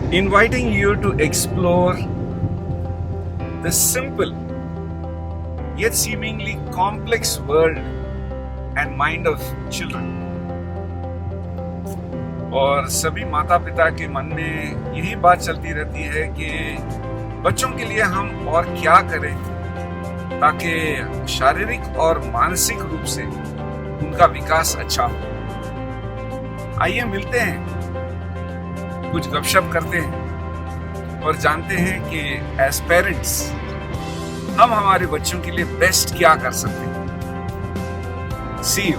inviting you to explore the simple yet seemingly complex world and mind of children. और सभी माता पिता के मन में यही बात चलती रहती है कि बच्चों के लिए हम और क्या करें ताकि शारीरिक और मानसिक रूप से उनका विकास अच्छा हो। आइए मिलते हैं, कुछ गपशप करते हैं और जानते हैं कि एज पेरेंट्स हम हमारे बच्चों के लिए बेस्ट क्या कर सकते हैं। See you.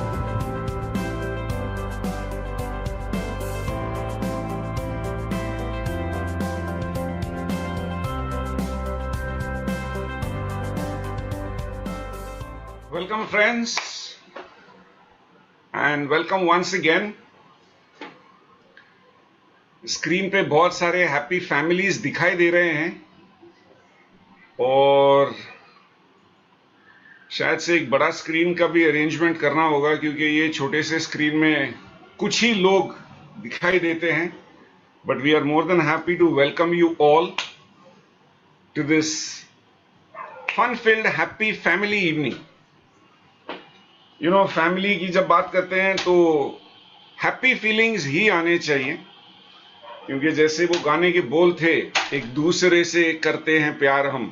Welcome friends and welcome once again. Screen पे बहुत सारे हैप्पी फैमिलीज दिखाई दे रहे हैं और शायद से एक बड़ा स्क्रीन का भी अरेंजमेंट करना होगा, क्योंकि ये छोटे से स्क्रीन में कुछ ही लोग दिखाई देते हैं। But we are more than happy to welcome you all to this fun filled happy family evening. Family की जब बात करते हैं तो हैप्पी फीलिंग्स ही आने चाहिए, क्योंकि जैसे वो गाने के बोल थे, एक दूसरे से करते हैं प्यार हम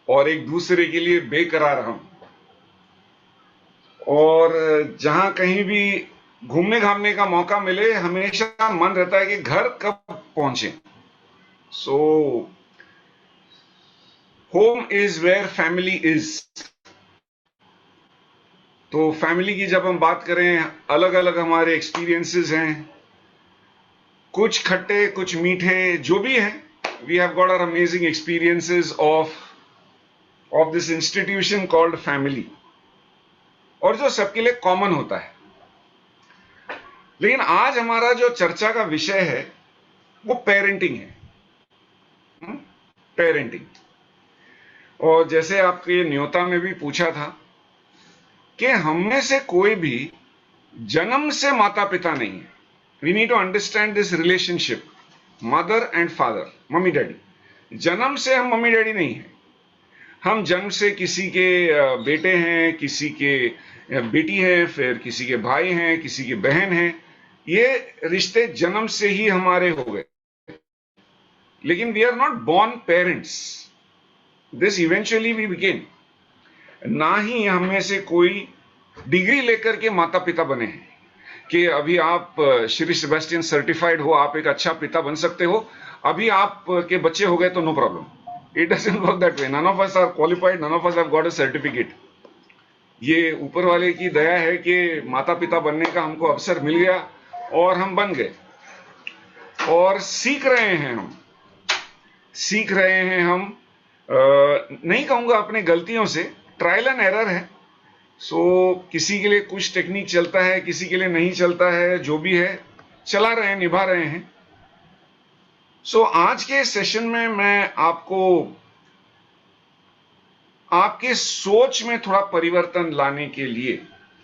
और एक दूसरे के लिए बेकरार हम। और जहां कहीं भी घूमने घामने का मौका मिले, हमेशा मन रहता है कि घर कब पहुंचे। So home is where family is. तो फैमिली की जब हम बात करें, अलग अलग हमारे एक्सपीरियंसेस हैं, कुछ खट्टे कुछ मीठे, जो भी हैं। We have got our amazing experiences of this institution called family, और जो सबके लिए कॉमन होता है। लेकिन आज हमारा जो चर्चा का विषय है वो पेरेंटिंग है। पेरेंटिंग। और जैसे आपके न्योता में भी पूछा था कि हम में से कोई भी जन्म से माता पिता नहीं है। We need to understand this relationship, mother and father, mummy daddy. जन्म से हम मम्मी डैडी नहीं है। हम जन्म से किसी के बेटे हैं, किसी के बेटी है, फिर किसी के भाई हैं, किसी के बहन हैं। ये रिश्ते जन्म से ही हमारे हो गए, लेकिन we are not born parents. This eventually we became. ना ही हम में से कोई डिग्री लेकर के माता पिता बने हैं कि अभी आप श्री सेबेस्टियन सर्टिफाइड हो, आप एक अच्छा पिता बन सकते हो, अभी आप के बच्चे हो गए तो no problem. It doesn't work that way. None of us are qualified, none of us have got a certificate. ये ऊपर वाले की दया है कि माता पिता बनने का हमको अवसर मिल गया और हम बन गए। और सीख रहे हैं हम। नहीं कहूंगा अपने गलतियों से, ट्रायल एंड एरर है। सो किसी के लिए कुछ टेक्निक चलता है, किसी के लिए नहीं चलता है। जो भी है चला रहे हैं, निभा रहे हैं। सो आज के सेशन में मैं आपको आपके सोच में थोड़ा परिवर्तन लाने के लिए,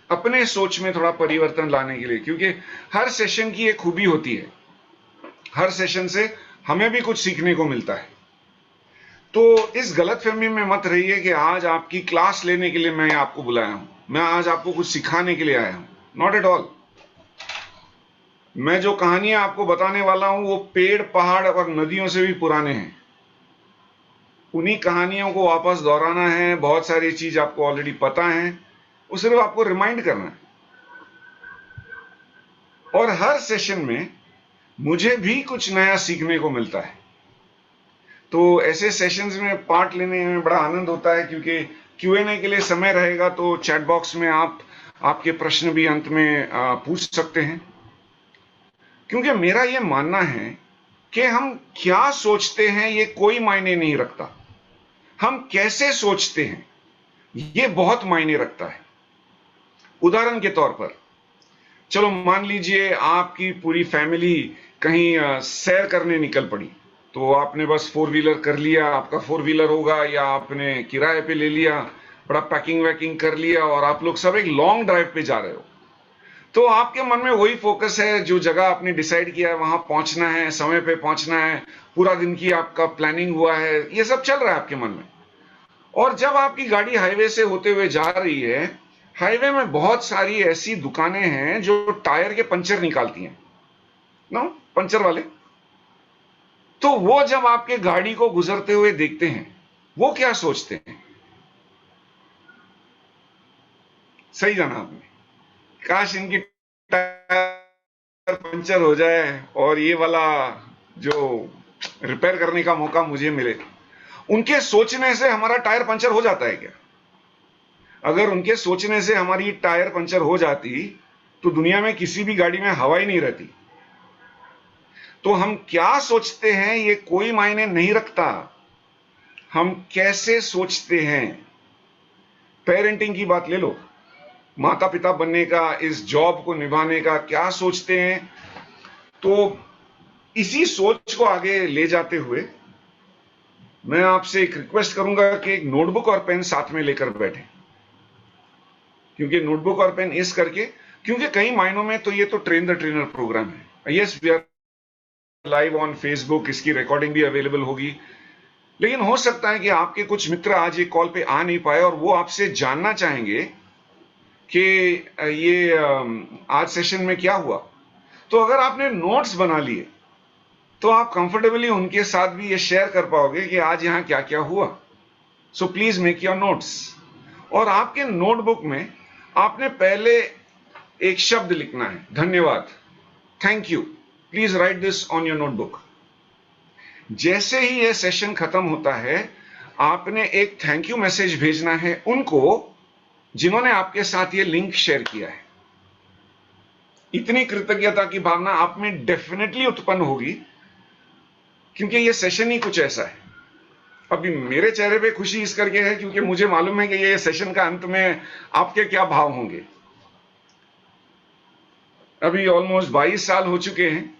अपने सोच में थोड़ा परिवर्तन लाने के लिए, क्योंकि हर सेशन की एक खूबी होती है, हर सेशन से हमें भी कुछ सीखने को मिलता है। तो इस गलतफहमी में मत रहिए कि आज आपकी क्लास लेने के लिए मैं आपको बुलाया हूं, मैं आज आपको कुछ सिखाने के लिए आया हूं। Not at all. मैं जो कहानियां आपको बताने वाला हूं वो पेड़, पहाड़ और नदियों से भी पुराने हैं। उन्हीं कहानियों को वापस दोहराना है। बहुत सारी चीज आपको ऑलरेडी पता है, वो सिर्फ आपको रिमाइंड करना है। और हर सेशन में मुझे भी कुछ नया सीखने को मिलता है। तो ऐसे सेशंस में पार्ट लेने में बड़ा आनंद होता है, क्योंकि Q&A के लिए समय रहेगा तो चैट बॉक्स में आप आपके प्रश्न भी अंत में पूछ सकते हैं। क्योंकि मेरा यह मानना है कि हम क्या सोचते हैं ये कोई मायने नहीं रखता, हम कैसे सोचते हैं ये बहुत मायने रखता है। उदाहरण के तौर पर, चलो मान लीजिए आपकी पूरी फैमिली कहीं सैर करने निकल पड़ी, तो आपने बस 4 व्हीलर कर लिया, आपका 4 व्हीलर होगा या आपने किराए पे ले लिया, बड़ा पैकिंग वैकिंग कर लिया और आप लोग सब एक लॉन्ग ड्राइव पे जा रहे हो। तो आपके मन में वही फोकस है, जो जगह आपने डिसाइड किया है वहां पहुंचना है, समय पे पहुंचना है, पूरा दिन की आपका प्लानिंग हुआ है, ये सब चल रहा है आपके मन में। और जब आपकी गाड़ी हाईवे से होते हुए जा रही है, हाईवे में बहुत सारी ऐसी दुकानें हैं जो टायर के पंचर निकालती हैं ना, पंचर वाले। तो वो जब आपके गाड़ी को गुजरते हुए देखते हैं, वो क्या सोचते हैं? सही जाना आपने, काश इनकी टायर पंचर हो जाए और ये वाला जो रिपेयर करने का मौका मुझे मिले। उनके सोचने से हमारा टायर पंचर हो जाता है क्या? अगर उनके सोचने से हमारी टायर पंचर हो जाती तो दुनिया में किसी भी गाड़ी में हवा ही नहीं रहती। तो हम क्या सोचते हैं ये कोई मायने नहीं रखता, हम कैसे सोचते हैं। पेरेंटिंग की बात ले लो, माता पिता बनने का, इस जॉब को निभाने का क्या सोचते हैं। तो इसी सोच को आगे ले जाते हुए मैं आपसे एक रिक्वेस्ट करूंगा कि एक नोटबुक और पेन साथ में लेकर बैठें। क्योंकि नोटबुक और पेन इस करके, क्योंकि कई मायनों में तो ये तो ट्रेन द ट्रेनर प्रोग्राम है। Yes, we are live on Facebook, इसकी रिकॉर्डिंग भी अवेलेबल होगी। लेकिन हो सकता है कि आपके कुछ मित्र आज ये कॉल पे आ नहीं पाए और वो आपसे जानना चाहेंगे कि ये आज सेशन में क्या हुआ। तो अगर आपने नोट्स बना लिए तो आप कंफर्टेबली उनके साथ भी ये शेयर कर पाओगे कि आज यहां क्या क्या हुआ। So please make your notes. और आपके नोटबुक में आपने पहले एक शब्द लिखना है, धन्यवाद, thank you. Please right this on your notebook. जैसे ही यह सेशन खत्म होता है, आपने एक थैंक यू मैसेज भेजना है उनको जिन्होंने आपके साथ ये लिंक शेयर किया है। इतनी कृतज्ञता की भावना आप में डेफिनेटली उत्पन्न होगी, क्योंकि ये सेशन ही कुछ ऐसा है। अभी मेरे चेहरे पे खुशी इस करके है क्योंकि मुझे मालूम है कि ये सेशन का अंत में आपके क्या भाव होंगे। अभी ऑलमोस्ट 22 साल हो चुके हैं।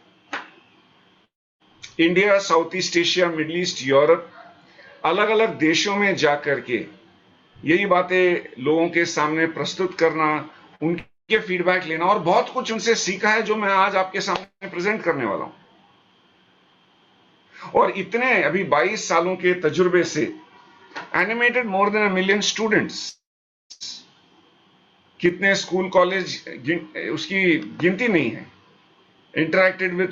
India, south east Asia, middle east, Europe, अलग अलग देशों में जाकर के यही बातें लोगों के सामने प्रस्तुत करना, उनके फीडबैक लेना और बहुत कुछ उनसे सीखा है जो मैं आज आपके सामने प्रेजेंट करने वाला हूं। और इतने अभी 22 सालों के तजुर्बे से animated more than 1 million students. कितने स्कूल कॉलेज उसकी गिनती नहीं है। Interacted with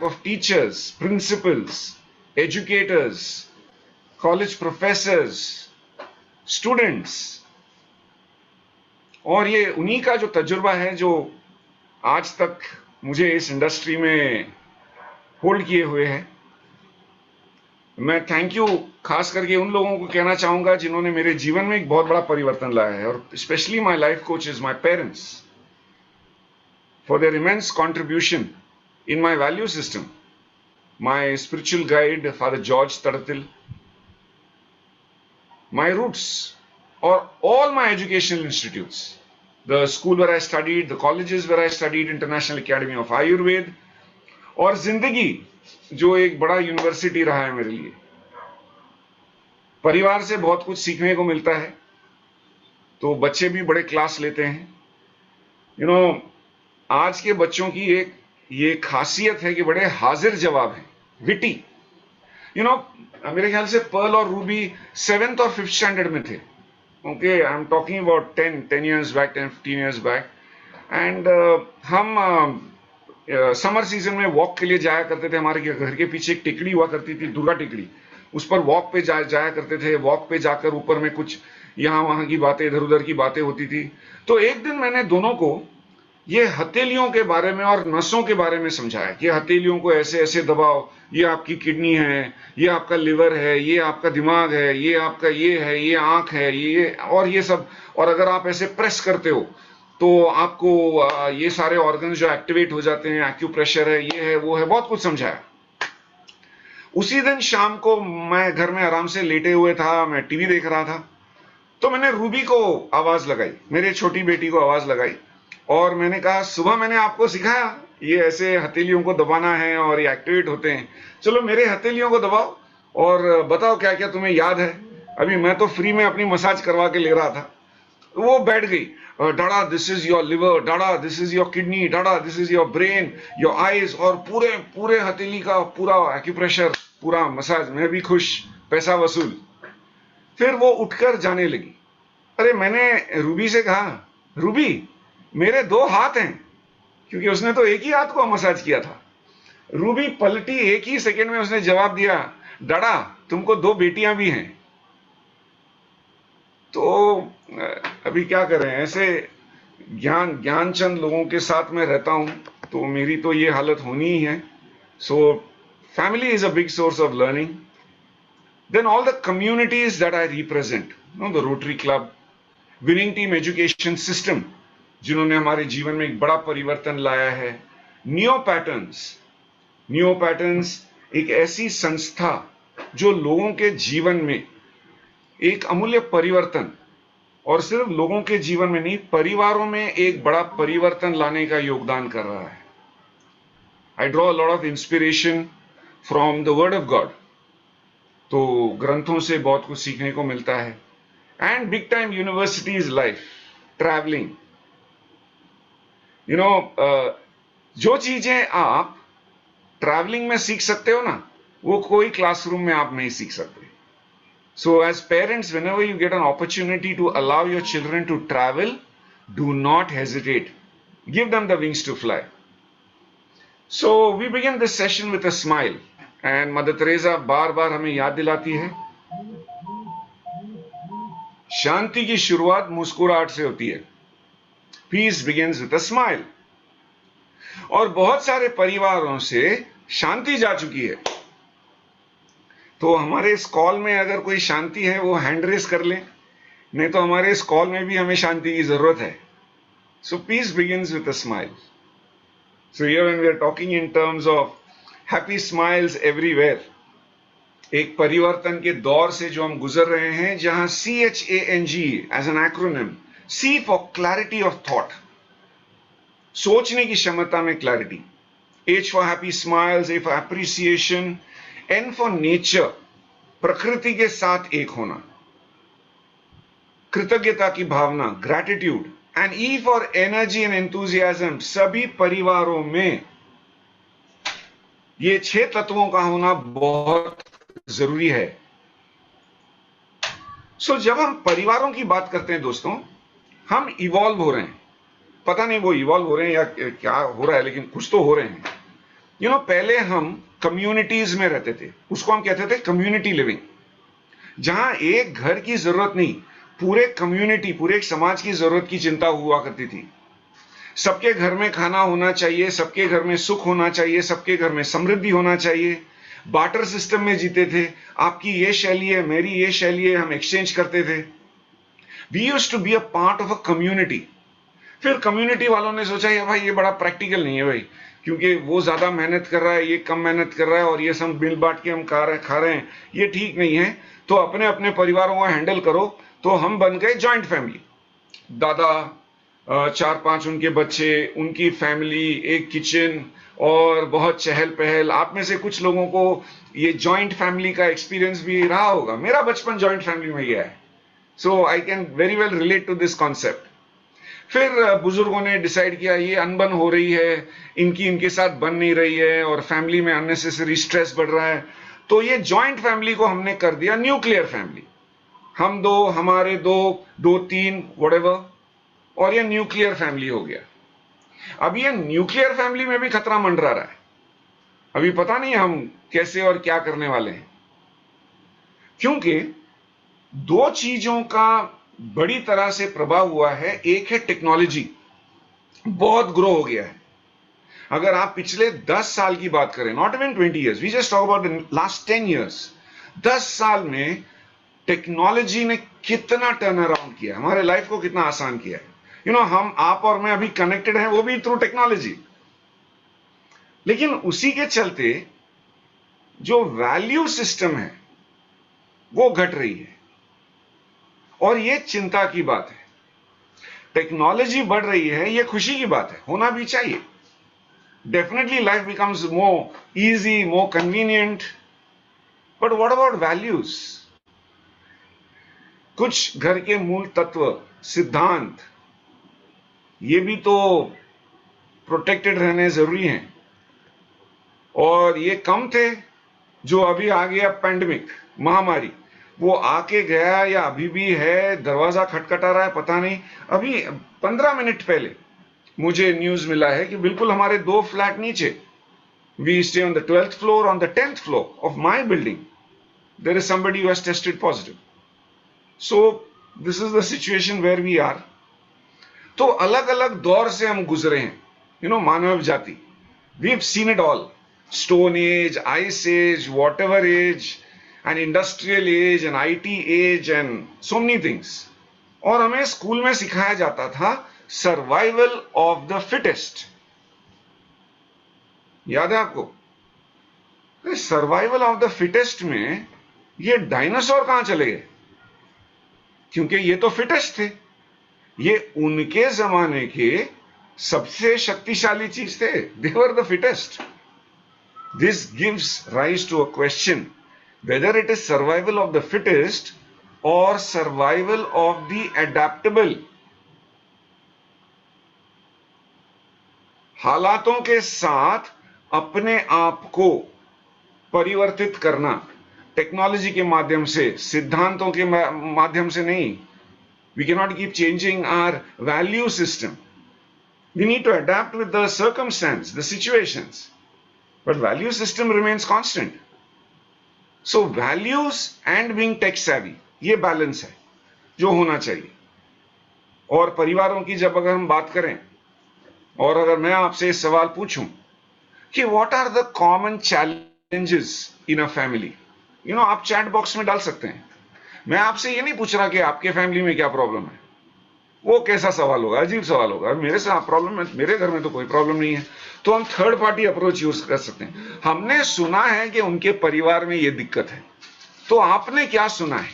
of teachers, principals, educators, college professors, students। और ये उन्हीं का जो तजुर्बा है जो आज तक मुझे इस इंडस्ट्री में होल्ड किए हुए है। मैं थैंक यू खास करके उन लोगों को कहना चाहूंगा जिन्होंने मेरे जीवन में एक बहुत बड़ा परिवर्तन लाया है, और specially my life coach is my parents for their immense contribution in my value system, my spiritual guide Father George Tadatil, my roots, or all my educational institutes, the school where I studied, the colleges where I studied, International Academy of Ayurveda, और जिंदगी जो एक बड़ा university रहा है मेरे लिए। परिवार से बहुत कुछ सीखने को मिलता है, तो बच्चे भी बड़े क्लास लेते हैं। आज के बच्चों की एक ये खासियत है कि बड़े हाजिर जवाब हैं, विटी। मेरे ख्याल से पर्ल और रूबी 7th और 5th स्टैंडर्ड में थे। Okay, I am talking about 10 years back, 10-15 years back. And हम समर सीजन में वॉक के लिए जाया करते थे। हमारे घर के पीछे एक टिकड़ी हुआ करती थी, दुर्गा टिकड़ी। उस पर वॉक पे जाया करते थे। वॉक पे जाकर ऊपर में कुछ यहाँ वहां की बातें, इधर उधर की बातें होती थी। तो एक दिन मैंने दोनों को ये हथेलियों के बारे में और नसों के बारे में समझाया कि हथेलियों को ऐसे ऐसे दबाओ, ये आपकी किडनी है, ये आपका लिवर है, ये आपका दिमाग है, ये आपका ये है, ये आंख है, ये और ये सब। और अगर आप ऐसे प्रेस करते हो तो आपको ये सारे ऑर्गन जो एक्टिवेट हो जाते हैं, एक्यूप्रेशर है, ये है, वो है, बहुत कुछ समझाया। उसी दिन शाम को मैं घर में आराम से लेटे हुए था, मैं टीवी देख रहा था, तो मैंने रूबी को आवाज लगाई, मेरे छोटी बेटी को आवाज लगाई, और मैंने कहा सुबह मैंने आपको सिखाया ये ऐसे हथेलियों को दबाना है और ये एक्टिवेट होते हैं, चलो मेरे हथेलियों को दबाओ और बताओ क्या क्या तुम्हें याद है। अभी मैं तो फ्री में अपनी मसाज करवा के ले रहा था। वो बैठ गई। डाडा दिस इज योर लिवर, डाडा दिस इज योर किडनी, डाडा this is your brain, your eyes, और पूरे पूरे हथेली का पूरा एक्यूप्रेशर, पूरा मसाज, मैं भी खुश, पैसा वसूल। फिर वो उठकर जाने लगी। अरे मैंने रूबी से कहा, रूबी मेरे 2 हाथ हैं, क्योंकि उसने तो एक ही हाथ को मसाज किया था। रूबी पलटी, एक ही सेकंड में उसने जवाब दिया, डाडा तुमको 2 बेटियां भी हैं। तो अभी क्या करें, ऐसे ज्ञानचंद लोगों के साथ में रहता हूं, तो मेरी तो ये हालत होनी ही है। So family is a big source of learning. Then all the communities that I represent, the Rotary club, winning team education system, जिन्होंने हमारे जीवन में एक बड़ा परिवर्तन लाया है। नियो पैटर्न्स एक ऐसी संस्था जो लोगों के जीवन में एक अमूल्य परिवर्तन, और सिर्फ लोगों के जीवन में नहीं, परिवारों में एक बड़ा परिवर्तन लाने का योगदान कर रहा है। I draw a lot of inspiration from the word of God. तो ग्रंथों से बहुत कुछ सीखने को मिलता है। And big time universities life, travelling, जो चीजें आप ट्रैवलिंग में सीख सकते हो ना, वो कोई क्लासरूम में आप नहीं सीख सकते। So as parents, whenever you get an opportunity to allow your children to travel, do not hesitate. Give them the wings to fly. So we begin this session with a smile, and Mother Teresa बार बार हमें याद दिलाती है, शांति की शुरुआत मुस्कुराहट से होती है। Peace begins with a smile. और बहुत सारे परिवारों से शांति जा चुकी है। तो हमारे इस कॉल में अगर कोई शांति है वो हैंड रेस कर ले, नहीं तो हमारे इस कॉल में भी हमें शांति की जरूरत है। So peace begins with a smile. So here when we are talking in terms of happy smiles everywhere, एक परिवर्तन के दौर से जो हम गुजर रहे हैं, जहां CHANG as an acronym, C for clarity of thought, सोचने की क्षमता में clarity, H for happy smiles, A for appreciation, N for nature, प्रकृति के साथ एक होना, कृतज्ञता की भावना, gratitude, and E for energy and enthusiasm. सभी परिवारों में ये 6 तत्वों का होना बहुत जरूरी है। सो जब हम परिवारों की बात करते हैं दोस्तों, हम इवॉल्व हो रहे हैं। पता नहीं वो इवॉल्व हो रहे हैं या क्या हो रहा है, लेकिन कुछ तो हो रहे हैं। पहले हम कम्युनिटीज में रहते थे, उसको हम कहते थे कम्युनिटी लिविंग, जहां एक घर की जरूरत नहीं, पूरे कम्युनिटी, पूरे एक समाज की जरूरत की चिंता हुआ करती थी। सबके घर में खाना होना चाहिए, सबके घर में सुख होना चाहिए, सबके घर में समृद्धि होना चाहिए। बार्टर सिस्टम में जीते थे, आपकी ये शैली है, मेरी ये शैली है, हम एक्सचेंज करते थे। We used to be a part of a community. फिर कम्युनिटी वालों ने सोचा ये भाई ये बड़ा प्रैक्टिकल नहीं है भाई, क्योंकि वो ज्यादा मेहनत कर रहा है, ये कम मेहनत कर रहा है, और ये सब मिल बांट के हम खा रहे हैं, ये ठीक नहीं है। तो अपने अपने परिवारों को हैंडल करो। तो हम बन गए जॉइंट फैमिली, दादा, 4-5 उनके बच्चे, उनकी फैमिली, एक किचन, और बहुत चहल पहल। आप में से कुछ लोगों को ये जॉइंट फैमिली का एक्सपीरियंस भी रहा होगा। मेरा बचपन जॉइंट फैमिली में गया है, so I can very well relate to this concept. फिर बुजुर्गों ने डिसाइड किया ये अनबन हो रही है, इनके साथ बन नहीं रही है, और फैमिली में अननेसेसरी स्ट्रेस बढ़ रहा है। तो ये जॉइंट फैमिली को हमने कर दिया न्यूक्लियर फैमिली। हम 2, हमारे 2, 3 व्हाटएवर, और ये न्यूक्लियर फैमिली हो गया। अब ये न्यूक्लियर फैमिली में भी खतरा मंडरा रहा है। अभी पता नहीं हम कैसे और क्या करने वाले हैं, क्योंकि 2 चीजों का बड़ी तरह से प्रभाव हुआ है। एक है टेक्नोलॉजी, बहुत ग्रो हो गया है। अगर आप पिछले 10 साल की बात करें, not even 20 years, we just talk about the last 10 years, 10 साल में टेक्नोलॉजी ने कितना टर्न अराउंड किया, हमारे लाइफ को कितना आसान किया है। हम, आप और मैं अभी कनेक्टेड हैं, वो भी थ्रू टेक्नोलॉजी। लेकिन उसी के चलते जो वैल्यू सिस्टम है वो घट रही है, और ये चिंता की बात है। टेक्नोलॉजी बढ़ रही है, ये खुशी की बात है, होना भी चाहिए। Definitely life becomes more easy, more convenient, but what about values? कुछ घर के मूल तत्व, सिद्धांत, ये भी तो प्रोटेक्टेड रहने जरूरी हैं। और ये कम थे जो अभी आ गया पैंडेमिक, महामारी, वो आके गया या अभी भी है, दरवाजा खटखटा रहा है, पता नहीं। अभी 15 मिनट पहले मुझे न्यूज मिला है कि बिल्कुल हमारे 2 फ्लैट नीचे, we stay on the 12th floor, on the 10th floor of my building, there is somebody who has tested positive. So this is the situation where we are. तो अलग अलग दौर से हम गुजरे हैं, मानव जाति, we have seen it all, stone age, ice age, whatever age, an industrial age, एन IT age, and so many things. और हमें स्कूल में सिखाया जाता था सर्वाइवल ऑफ द फिटेस्ट। याद है आपको? सर्वाइवल ऑफ द फिटेस्ट में ये डायनासोर कहां चले गए? क्योंकि ये तो फिटेस्ट थे, ये उनके जमाने के सबसे शक्तिशाली चीज थे, they were the fittest. This gives rise to a question whether it is survival of the fittest और सर्वाइवल ऑफ द एडेप्टेबल। हालातों के साथ अपने आप को परिवर्तित करना, टेक्नोलॉजी के माध्यम से, सिद्धांतों के माध्यम से नहीं। We cannot keep changing our value system. We need to adapt with the circumstance, the situations. But value system remains constant. So values and being tech savvy, ये balance है जो होना चाहिए। और परिवारों की जब अगर हम बात करें, और अगर मैं आपसे इस सवाल पूछूं कि what are the common challenges in a family, आप चैट बॉक्स में डाल सकते हैं। मैं आपसे ये नहीं पूछ रहा कि आपके फैमिली में क्या प्रॉब्लम है, वो कैसा सवाल होगा, अजीब सवाल होगा। मेरे से प्रॉब्लम है, मेरे घर में तो कोई प्रॉब्लम नहीं है, तो हम थर्ड पार्टी अप्रोच यूज कर सकते हैं। हमने सुना है कि उनके परिवार में ये दिक्कत है, तो आपने क्या सुना है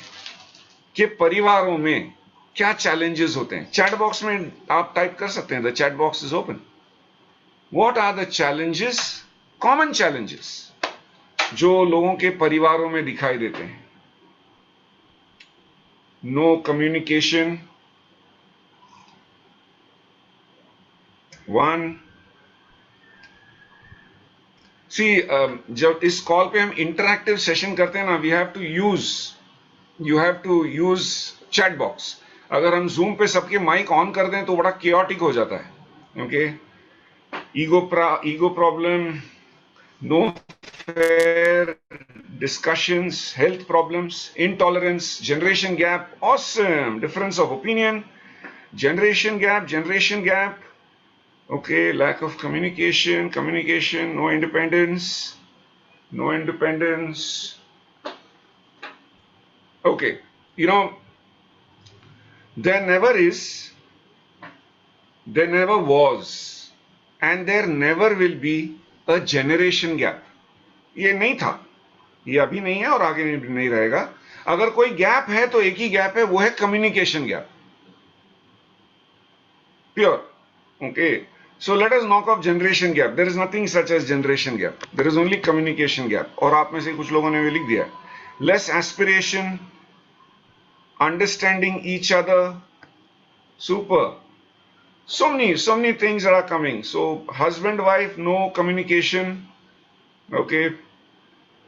कि परिवारों में क्या चैलेंजेस होते हैं? चैट बॉक्स में आप टाइप कर सकते हैं, the chat box is open. What are the challenges, common challenges जो लोगों के परिवारों में दिखाई देते हैं? No communication, one, see, जब इस कॉल पे हम इंटरैक्टिव सेशन करते हैं ना, you have to use chat box. अगर हम जूम पे सबके माइक ऑन कर दें तो बड़ा chaotic हो जाता है। Okay, ego problem, no fair discussions, health problems, intolerance, generation gap, awesome, difference of opinion, generation gap, okay, lack of communication, no independence, okay, there never is, there never was, and there never will be a generation gap. ये नहीं था, ये अभी नहीं है और आगे नहीं रहेगा। अगर कोई गैप है तो एक ही गैप है, वो है communication gap, pure. Okay, so let us knock off generation gap. There is nothing such as generation gap, there is only communication gap. और आप में से कुछ लोगों ने भी लिख दिया, less aspiration, understanding each other, super, so many things that are coming. So husband wife, no communication. Okay,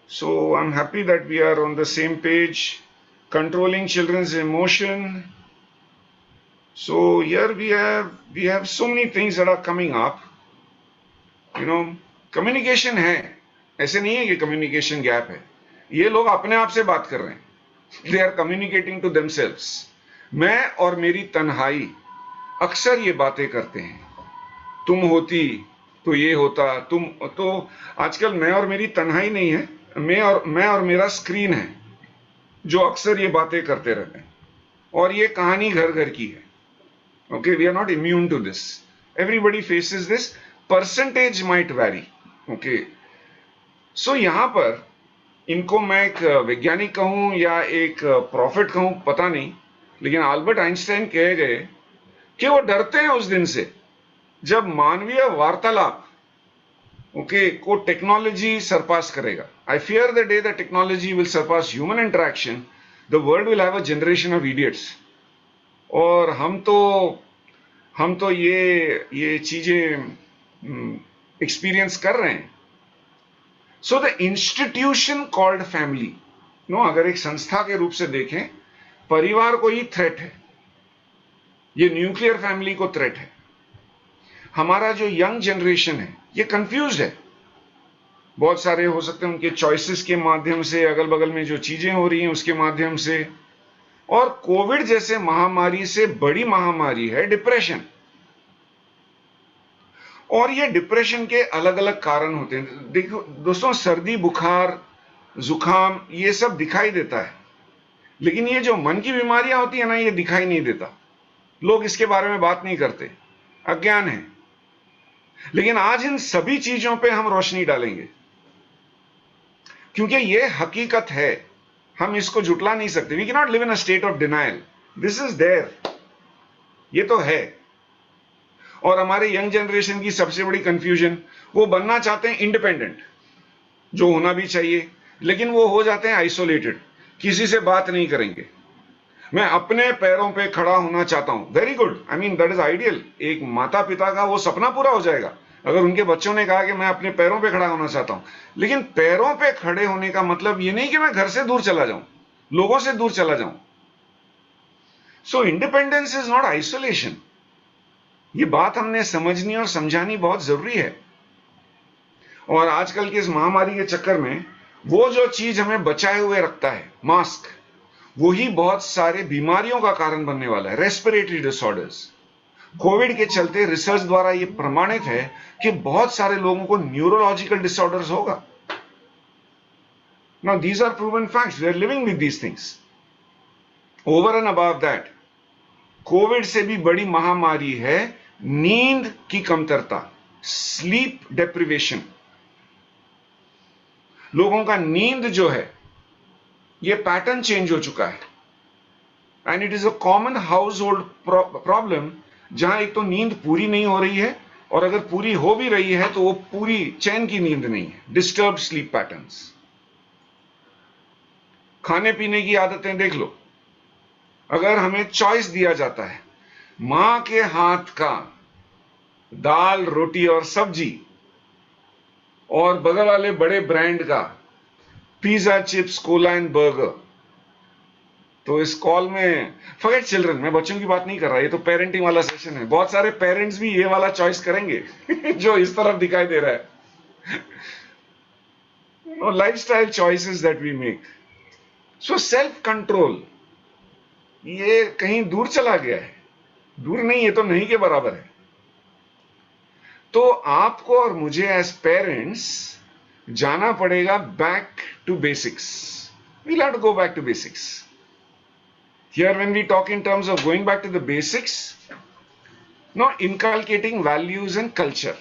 so I'm happy that we are on the same page. Controlling children's emotion. So here we have so many things that are coming up. Communication है, ऐसे नहीं है कि communication gap है। ये लोग अपने आप से बात कर रहे हैं, they are communicating to themselves. मैं और मेरी तन्हाई अक्सर ये बातें करते हैं, तुम होती तो ये होता, तुम तो। आजकल मैं और मेरी तन्हाई नहीं है, मैं और मेरा स्क्रीन है जो अक्सर ये बातें करते रहते हैं। और ये कहानी घर घर की है। Okay, we are not immune to this, everybody faces this, percentage might vary. Okay, so यहां पर इनको मैं एक वैज्ञानिक कहूं या एक प्रॉफिट कहूं पता नहीं, लेकिन अल्बर्ट आइंस्टाइन कहे गए कि वो डरते हैं उस दिन से जब मानवीय वार्तालाप को टेक्नोलॉजी सरपास करेगा। I fear the day the technology will Sarpass human interaction, the world will have a generation of idiots. और हम तो हम तो ये चीजें एक्सपीरियंस कर रहे हैं। So the institution called family, no, अगर एक संस्था के रूप से देखें, परिवार को ही थ्रेट है, ये न्यूक्लियर फैमिली को थ्रेट है। हमारा जो यंग जनरेशन है ये कंफ्यूज्ड है, बहुत सारे हो सकते हैं उनके चॉइसेस के माध्यम से, अगल बगल में जो चीजें हो रही हैं उसके माध्यम से, और कोविड जैसे महामारी से बड़ी महामारी है डिप्रेशन। और ये डिप्रेशन के अलग अलग कारण होते हैं। देखो दोस्तों, सर्दी बुखार जुकाम ये सब दिखाई देता है, लेकिन ये जो मन की बीमारियां होती है ना, ये दिखाई नहीं देता। लोग इसके बारे में बात नहीं करते, अज्ञान है। लेकिन आज इन सभी चीजों पे हम रोशनी डालेंगे, क्योंकि ये हकीकत है, हम इसको जुटला नहीं सकते। We can not live in a state of denial, this is there, ये तो है। और हमारे यंग जनरेशन की सबसे बड़ी कंफ्यूजन, वो बनना चाहते हैं इंडिपेंडेंट, जो होना भी चाहिए, लेकिन वो हो जाते हैं आइसोलेटेड, किसी से बात नहीं करेंगे। मैं अपने पैरों पे खड़ा होना चाहता हूं, very good, I mean that is ideal. एक माता पिता का वो सपना पूरा हो जाएगा अगर उनके बच्चों ने कहा कि मैं अपने पैरों पे खड़ा होना चाहता हूं। लेकिन पैरों पे खड़े होने का मतलब ये नहीं कि मैं घर से दूर चला जाऊं, लोगों से दूर चला जाऊं। सो इंडिपेंडेंस इज नॉट आइसोलेशन, ये बात हमने समझनी और समझानी बहुत जरूरी है। और आजकल की इस महामारी के चक्कर में वो जो चीज हमें बचाए हुए रखता है, मास्क, वही बहुत सारे बीमारियों का कारण बनने वाला है, रेस्पिरेटरी डिसऑर्डर्स। कोविड के चलते रिसर्च द्वारा यह प्रमाणित है कि बहुत सारे लोगों को न्यूरोलॉजिकल डिसऑर्डर्स होगा। Now these are proven facts, we are living with these things. Over and above that, Covid से भी बड़ी महामारी है नींद की कमतरता, स्लीप डेप्रिवेशन। लोगों का नींद जो है ये पैटर्न चेंज हो चुका है, and it is a common house hold problem, जहां एक तो नींद पूरी नहीं हो रही है, और अगर पूरी हो भी रही है तो वो पूरी चैन की नींद नहीं है, डिस्टर्ब्ड स्लीप पैटर्न्स। खाने पीने की आदतें देख लो, अगर हमें चॉइस दिया जाता है मां के हाथ का दाल रोटी और सब्जी, और बगल वाले बड़े ब्रांड का pizza chips Cola and burger, तो इस कॉल में फॉरगेट चिल्ड्रन, मैं बच्चों की बात नहीं कर रहा, ये तो पेरेंटिंग वाला सेशन है। बहुत सारे पेरेंट्स भी ये वाला चॉइस करेंगे जो इस तरफ दिखाई दे रहा है। Lifestyle choices that we make. So self control ये कहीं दूर चला गया है, दूर नहीं, ये तो नहीं के बराबर है। तो आपको और मुझे एज पेरेंट्स जाना पड़ेगा back to basics. We'll have to go back to basics. Here when we talk in terms of going back to the basics, not inculcating values and culture.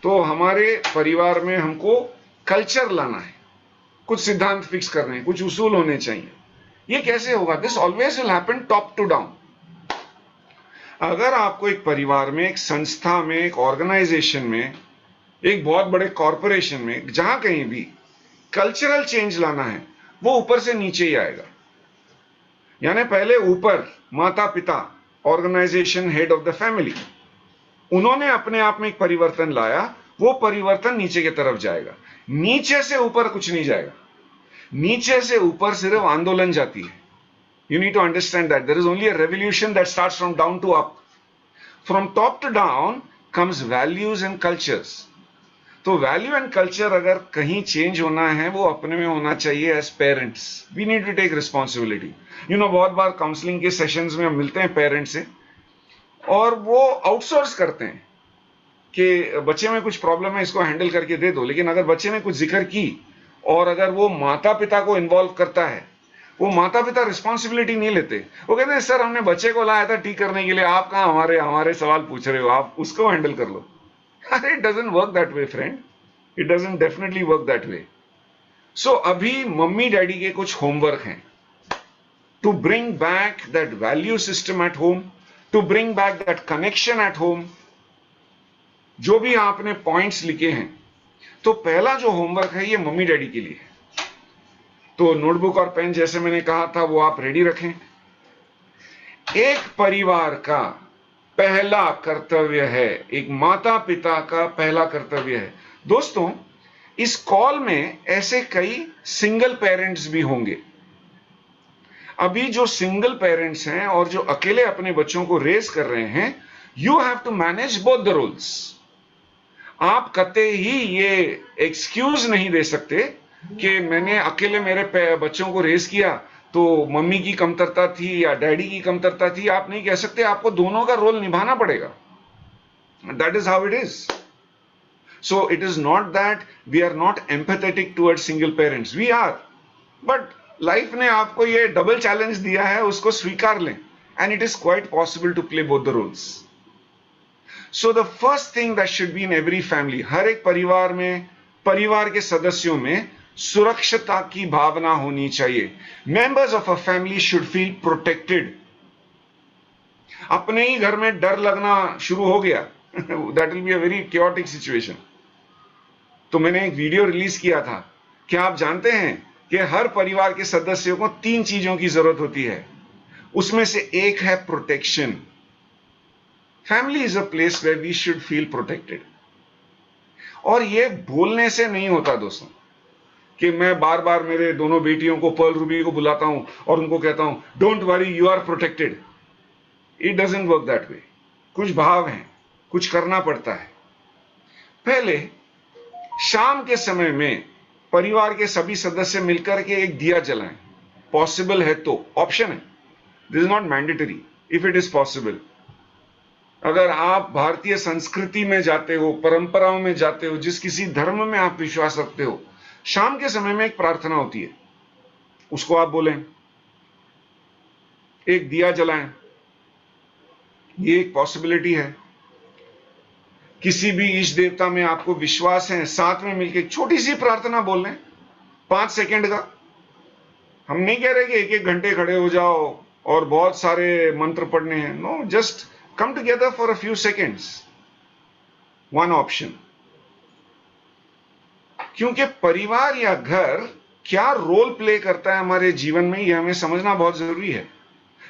तो हमारे परिवार में हमको कल्चर लाना है, कुछ सिद्धांत फिक्स करने हैं, कुछ उसूल होने चाहिए। ये कैसे होगा? This always will happen top to down. अगर आपको एक परिवार में, एक संस्था में, एक ऑर्गेनाइजेशन में, एक बहुत बड़े कॉरपोरेशन में, जहां कहीं भी कल्चरल चेंज लाना है, वो ऊपर से नीचे ही आएगा। यानी पहले ऊपर माता पिता, organization, head of the family, उन्होंने अपने आप में एक परिवर्तन लाया, वो परिवर्तन नीचे की तरफ जाएगा। नीचे से ऊपर कुछ नहीं जाएगा, नीचे से ऊपर सिर्फ आंदोलन जाती है। You need to understand that there is only a revolution that starts from down to up. From top to down comes values and cultures. तो वैल्यू एंड कल्चर अगर कहीं चेंज होना है, वो अपने में होना चाहिए। As parents we need to take responsibility. You know, बहुत बार काउंसलिंग के सेशंस में हम मिलते हैं पेरेंट्स से, और वो आउटसोर्स करते हैं कि बच्चे में कुछ प्रॉब्लम है, इसको हैंडल करके दे दो। लेकिन अगर बच्चे ने कुछ जिक्र की और अगर वो माता पिता को इन्वॉल्व करता है, वो माता पिता रिस्पॉन्सिबिलिटी नहीं लेते। वो कहते हैं सर हमने बच्चे को लाया था ठीक करने के लिए, आप कहां हमारे सवाल पूछ रहे हो, आप उसको हैंडल कर लो। अरे it doesn't work that way friend, it doesn't definitely work that way. So अभी मम्मी डैडी के कुछ होमवर्क हैं, to bring back that value system at home, to bring back that connection at home। जो भी आपने points लिखे हैं, तो पहला जो होमवर्क है ये मम्मी डैडी के लिए है। तो नोटबुक और पेन जैसे मैंने कहा था वो आप रेडी रखें। एक परिवार का पहला कर्तव्य है, एक माता पिता का पहला कर्तव्य है। दोस्तों, इस कॉल में ऐसे कई सिंगल पेरेंट्स भी होंगे। अभी जो सिंगल पेरेंट्स हैं और जो अकेले अपने बच्चों को रेस कर रहे हैं, you have to manage both the roles. आप कतई ही ये एक्सक्यूज नहीं दे सकते कि मैंने अकेले मेरे बच्चों को रेस किया तो मम्मी की कमतरता थी या डैडी की कमतरता थी। आप नहीं कह सकते, आपको दोनों का रोल निभाना पड़ेगा। That is how it is. So it is not that we are not empathetic towards single parents, we are, but life ने आपको ये डबल चैलेंज दिया है, उसको स्वीकार लें। And it is quite possible to play both the roles. So the first thing that should be in every family, हर एक परिवार में, परिवार के सदस्यों में सुरक्षता की भावना होनी चाहिए। Members of a family should feel protected. अपने ही घर में डर लगना शुरू हो गया, that will be a very chaotic situation. तो मैंने एक वीडियो रिलीज किया था। क्या आप जानते हैं कि हर परिवार के सदस्यों को 3 चीजों की जरूरत होती है, उसमें से एक है protection. Family is a place where we should feel protected. और ये बोलने से नहीं होता दोस्तों, कि मैं बार बार मेरे दोनों बेटियों को, पर्ल रूबी को बुलाता हूं और उनको कहता हूं don't worry you are protected. It doesn't work that way. कुछ भाव हैं, कुछ करना पड़ता है। पहले शाम के समय में परिवार के सभी सदस्य मिलकर के एक दिया जलाएं। पॉसिबल है तो, ऑप्शन है, this is not mandatory, if it is possible. अगर आप भारतीय संस्कृति में जाते हो, परंपराओं में जाते हो, जिस किसी धर्म में आप विश्वास रखते हो, शाम के समय में एक प्रार्थना होती है, उसको आप बोलें, एक दिया जलाएं। ये एक पॉसिबिलिटी है। किसी भी इष्ट देवता में आपको विश्वास है, साथ में मिलकर एक छोटी सी प्रार्थना बोल लें, 5 सेकंड का। हम नहीं कह रहे कि 1-1 घंटे खड़े हो जाओ और बहुत सारे मंत्र पढ़ने हैं। No, just come together for a few seconds. One option. क्योंकि परिवार या घर क्या रोल प्ले करता है हमारे जीवन में, यह हमें समझना बहुत जरूरी है।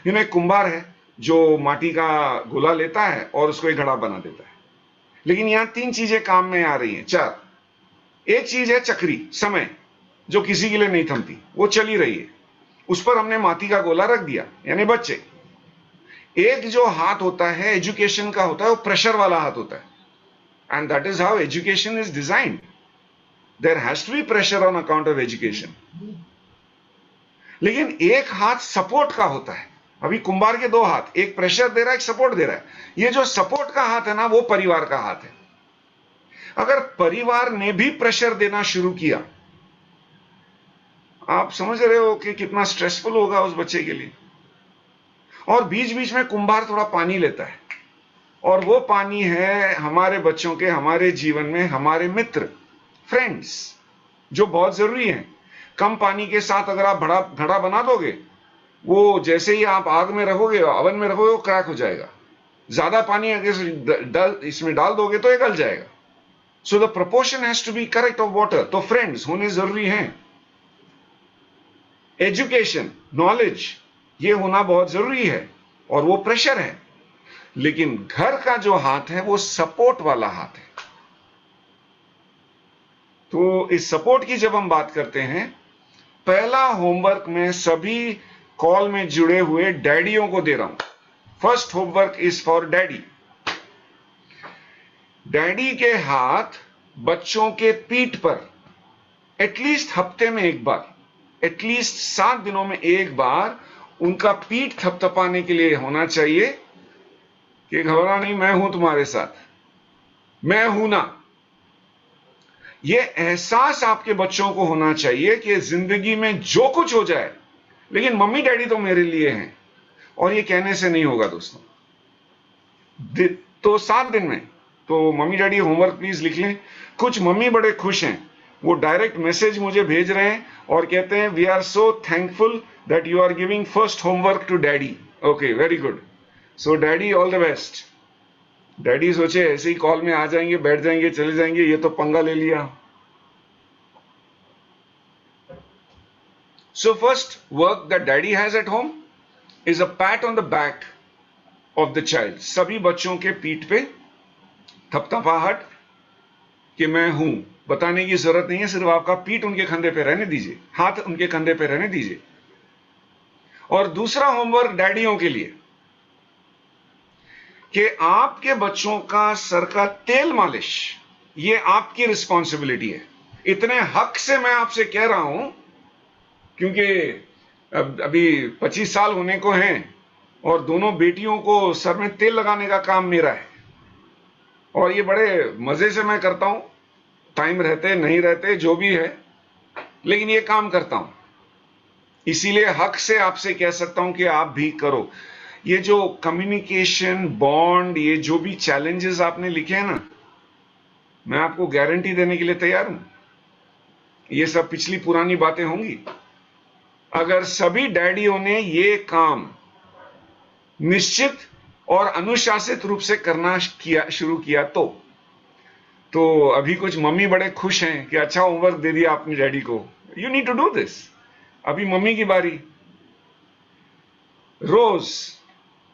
एक कुंभार है जो माटी का गोला लेता है और उसको एक घड़ा बना देता है, लेकिन यहां 3 चीजें काम में आ रही हैं, 4। एक चीज है चक्री, समय, जो किसी के लिए नहीं थमती, वो चली रही है, उस पर हमने माटी का गोला रख दिया, यानी बच्चे। एक जो हाथ होता है एजुकेशन का होता है, वो प्रेशर वाला हाथ होता है, and that is how education is designed. There has to be pressure on account of education. लेकिन एक हाथ सपोर्ट का होता है। अभी कुंभार के 2 हाथ, एक प्रेशर दे रहा है, एक सपोर्ट दे रहा है। ये जो सपोर्ट का हाथ है ना, वो परिवार का हाथ है। अगर परिवार ने भी प्रेशर देना शुरू किया, आप समझ रहे हो कि कितना स्ट्रेसफुल होगा उस बच्चे के लिए। और बीच बीच में कुंभार थोड़ा पानी लेता है, और वो पानी है हमारे बच्चों के, हमारे जीवन में हमारे मित्र, फ्रेंड्स, जो बहुत जरूरी हैं। कम पानी के साथ अगर आप बड़ा घड़ा बना दोगे, वो जैसे ही आप आग में रखोगे, ओवन में रखोगे, वो क्रैक हो जाएगा। ज्यादा पानी अगर इसमें डाल दोगे तो ये गल जाएगा। So the proportion has to be correct of water. तो फ्रेंड्स होने जरूरी हैं। एजुकेशन, नॉलेज, ये होना बहुत जरूरी है, और वो प्रेशर है। लेकिन घर का जो हाथ है वो सपोर्ट वाला हाथ है। तो इस सपोर्ट की जब हम बात करते हैं, पहला होमवर्क मैं सभी कॉल में जुड़े हुए डैडियों को दे रहा हूं। First homework is for daddy. Daddy के हाथ बच्चों के पीठ पर एटलीस्ट हफ्ते में एक बार, एटलीस्ट 7 दिनों में एक बार उनका पीठ थपथपाने के लिए होना चाहिए कि घबरा नहीं, मैं हूं तुम्हारे साथ, मैं हूं ना। यह एहसास आपके बच्चों को होना चाहिए कि जिंदगी में जो कुछ हो जाए, लेकिन मम्मी डैडी तो मेरे लिए हैं। और ये कहने से नहीं होगा दोस्तों। तो 7 दिन में तो मम्मी डैडी होमवर्क प्लीज लिख लें। कुछ मम्मी बड़े खुश हैं, वो डायरेक्ट मैसेज मुझे भेज रहे हैं और कहते हैं we are so thankful that you are giving first homework to daddy. Okay, very good. So daddy, all the best. Daddy सोचे ऐसे ही कॉल में आ जाएंगे, बैठ जाएंगे, चले जाएंगे, ये तो पंगा ले लिया। So first work that daddy has at home is a pat on the back of the child. सभी बच्चों के पीठ पे थपथपाहट कि मैं हूं बताने की जरूरत नहीं है, सिर्फ आपका पीठ उनके कंधे पे रहने दीजिए, हाथ उनके कंधे पे रहने दीजिए। और दूसरा होमवर्क डैडियों के लिए कि आपके बच्चों का सर का तेल मालिश, ये आपकी रिस्पॉन्सिबिलिटी है। इतने हक से मैं आपसे कह रहा हूं क्योंकि अभी 25 साल होने को हैं और दोनों बेटियों को सर में तेल लगाने का काम मेरा है, और ये बड़े मजे से मैं करता हूं, टाइम रहते नहीं रहते जो भी है, लेकिन ये काम करता हूं। इसीलिए हक से आपसे कह सकता हूं कि आप भी करो। ये जो कम्युनिकेशन बॉन्ड, ये जो भी चैलेंजेस आपने लिखे हैं ना, मैं आपको गारंटी देने के लिए तैयार हूं, ये सब पिछली पुरानी बातें होंगी। अगर सभी डैडियों ने ये काम निश्चित और अनुशासित रूप से करना शुरू किया तो अभी कुछ मम्मी बड़े खुश हैं कि अच्छा होमवर्क दे दिया आपने डैडी को, you need to do this. अभी मम्मी की बारी। रोज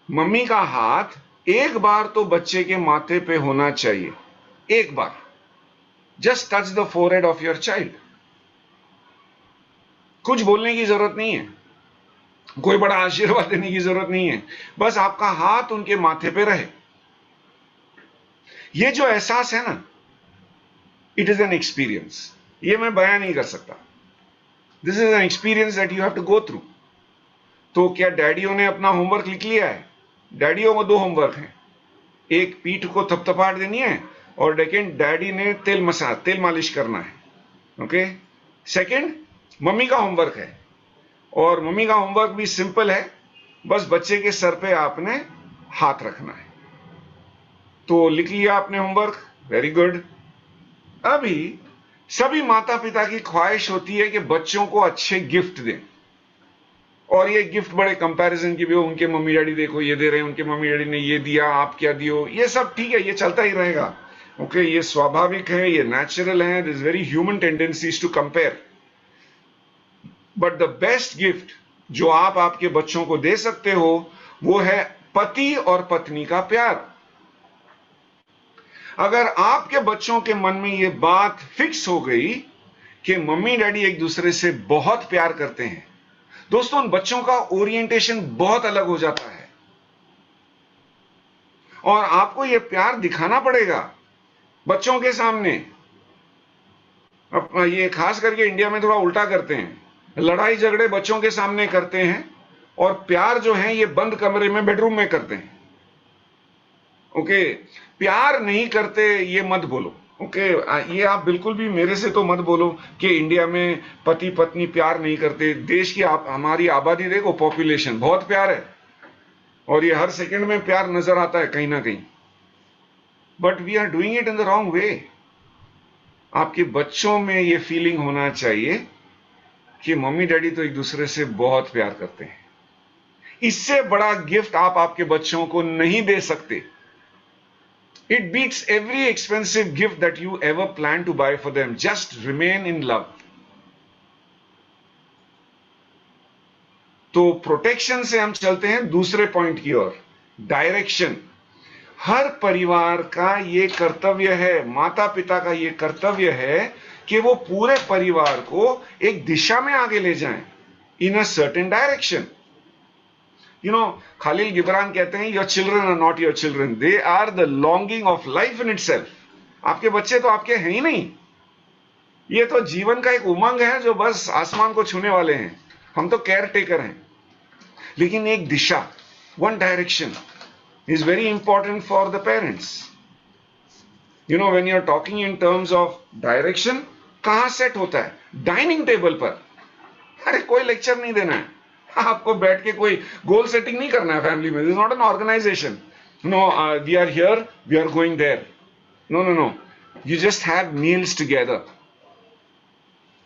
मम्मी का हाथ एक बार तो बच्चे के माथे पे होना चाहिए, एक बार। Just touch the forehead of your child. कुछ बोलने की जरूरत नहीं है, कोई बड़ा आशीर्वाद देने की जरूरत नहीं है, बस आपका हाथ उनके माथे पे रहे। ये जो एहसास है ना, इट इज एन एक्सपीरियंस, ये मैं बयान नहीं कर सकता। This is an experience that you have to go through. तो क्या डैडियों ने अपना होमवर्क लिख लिया है? डैडियों को 2 होमवर्क हैं, एक पीठ को थपथपाहट देनी है और सेकेंड डैडी ने तेल मालिश करना है। ओके, सेकेंड मम्मी का होमवर्क है, और मम्मी का होमवर्क भी सिंपल है, बस बच्चे के सर पे आपने हाथ रखना है। तो लिख लिया आपने होमवर्क, वेरी गुड। अभी सभी माता पिता की ख्वाहिश होती है कि बच्चों को अच्छे गिफ्ट दें, और ये गिफ्ट बड़े कंपैरिजन की भी हो, उनके मम्मी डैडी देखो ये दे रहे हैं, उनके मम्मी डैडी ने ये दिया, आप क्या दियो, ये सब ठीक है, ये चलता ही रहेगा। ओके, ये स्वाभाविक है, ये नेचुरल है, this very human tendencies to compare. But the best gift जो आप आपके बच्चों को दे सकते हो वो है पति और पत्नी का प्यार। अगर आपके बच्चों के मन में यह बात फिक्स हो गई कि मम्मी डैडी एक दूसरे से बहुत प्यार करते हैं, दोस्तों उन बच्चों का ओरिएंटेशन बहुत अलग हो जाता है, और आपको यह प्यार दिखाना पड़ेगा बच्चों के सामने। अब ये खास करके इंडिया में थोड़ा उल्टा करते हैं, लड़ाई झगड़े बच्चों के सामने करते हैं और प्यार जो है ये बंद कमरे में बेडरूम में करते हैं। ओके, प्यार नहीं करते ये मत बोलो। ओके, ये आप बिल्कुल भी मेरे से तो मत बोलो कि इंडिया में पति पत्नी प्यार नहीं करते। देश की हमारी आबादी देखो, पॉपुलेशन बहुत प्यार है, और ये हर सेकंड में प्यार नजर आता है कहीं ना कहीं, but we are doing it in the wrong way. आपके बच्चों में ये फीलिंग होना चाहिए कि मम्मी डैडी तो एक दूसरे से बहुत प्यार करते हैं। इससे बड़ा गिफ्ट आप आपके बच्चों को नहीं दे सकते। It beats every expensive gift that you ever plan to buy for them. Just remain in love. तो प्रोटेक्शन से हम चलते हैं दूसरे पॉइंट की ओर, डायरेक्शन। हर परिवार का ये कर्तव्य है, माता पिता का ये कर्तव्य है कि वो पूरे परिवार को एक दिशा में आगे ले जाएं, in a certain direction. You know, Khalil Gibran कहते हैं, your children are not your children, they are the longing of life in itself. आपके बच्चे तो आपके हैं ही नहीं, ये तो जीवन का एक उमंग है जो बस आसमान को छूने वाले हैं, हम तो केयर टेकर हैं। लेकिन एक दिशा, one direction is very important for the parents. You know, when you're talking in terms of direction, कहां सेट होता है? डाइनिंग टेबल पर। अरे कोई लेक्चर नहीं देना है आपको, बैठ के कोई गोल सेटिंग नहीं करना है फैमिली में। This is not an organization, no we are here, we are going there, no no no, you just have meals together.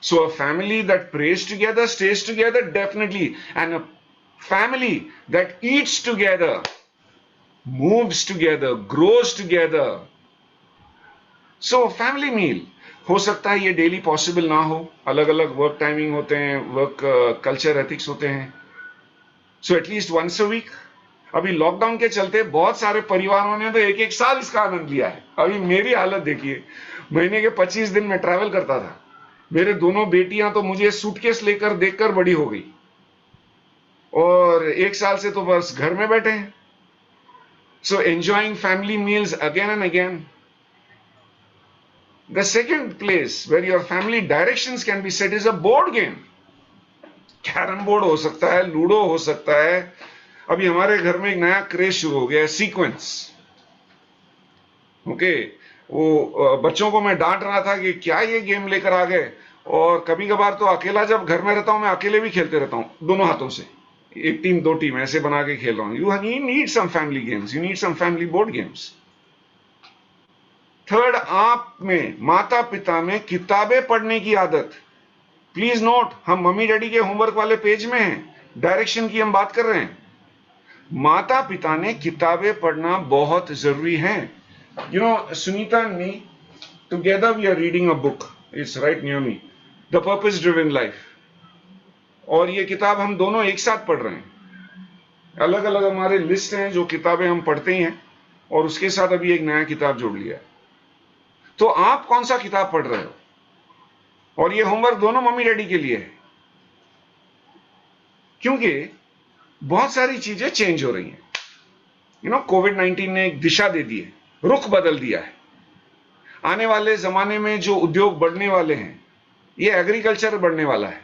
So a family that prays together stays together definitely, and a family that eats together, moves together, grows together. So family meal हो सकता है ये daily possible ना हो, अलग अलग work timing होते हैं, वर्क कल्चर एथिक्स होते हैं। So at least once a week अभी लॉकडाउन के चलते बहुत सारे परिवारों ने तो एक एक साल इसका आनंद लिया है। अभी मेरी हालत देखिए, महीने के 25 दिन में ट्रैवल करता था। मेरे दोनों बेटियां तो मुझे सूटकेस लेकर देखकर बड़ी हो गई, और एक साल से तो बस घर में बैठे हैं। So enjoying family meals again and again. The second place where your family directions can be set is a board game. Carrom board हो सकता है, लूडो हो सकता है। अभी हमारे घर में एक नया क्रेज शुरू हो गया है, सीक्वेंस। ओके, वो बच्चों को मैं डांट रहा था कि क्या ये गेम लेकर आ गए, और कभी कभार तो अकेला जब घर में रहता हूं मैं अकेले भी खेलते रहता हूं, दोनों हाथों से, एक टीम दो टीम ऐसे बना के खेल रहा हूं। You need some family games, you need some family board games. Third, आप में, माता पिता में किताबें पढ़ने की आदत। प्लीज नोट, हम मम्मी डैडी के होमवर्क वाले पेज में हैं, डायरेक्शन की हम बात कर रहे हैं। माता पिता ने किताबें पढ़ना बहुत जरूरी है। You know, Sunita and me together we are reading a book, it's right near me, the purpose driven life. और ये किताब हम दोनों एक साथ पढ़ रहे हैं। अलग अलग हमारे लिस्ट हैं जो किताबें हम पढ़ते ही हैं, और उसके साथ अभी एक नया किताब जोड़ लिया है। तो आप कौन सा किताब पढ़ रहे हो? और ये होमवर्क दोनों मम्मी डैडी के लिए है, क्योंकि बहुत सारी चीजें चेंज हो रही हैं। यू नो, कोविड-19 ने एक दिशा दे दी है, रुख बदल दिया है। आने वाले जमाने में जो उद्योग बढ़ने वाले हैं, ये एग्रीकल्चर बढ़ने वाला है,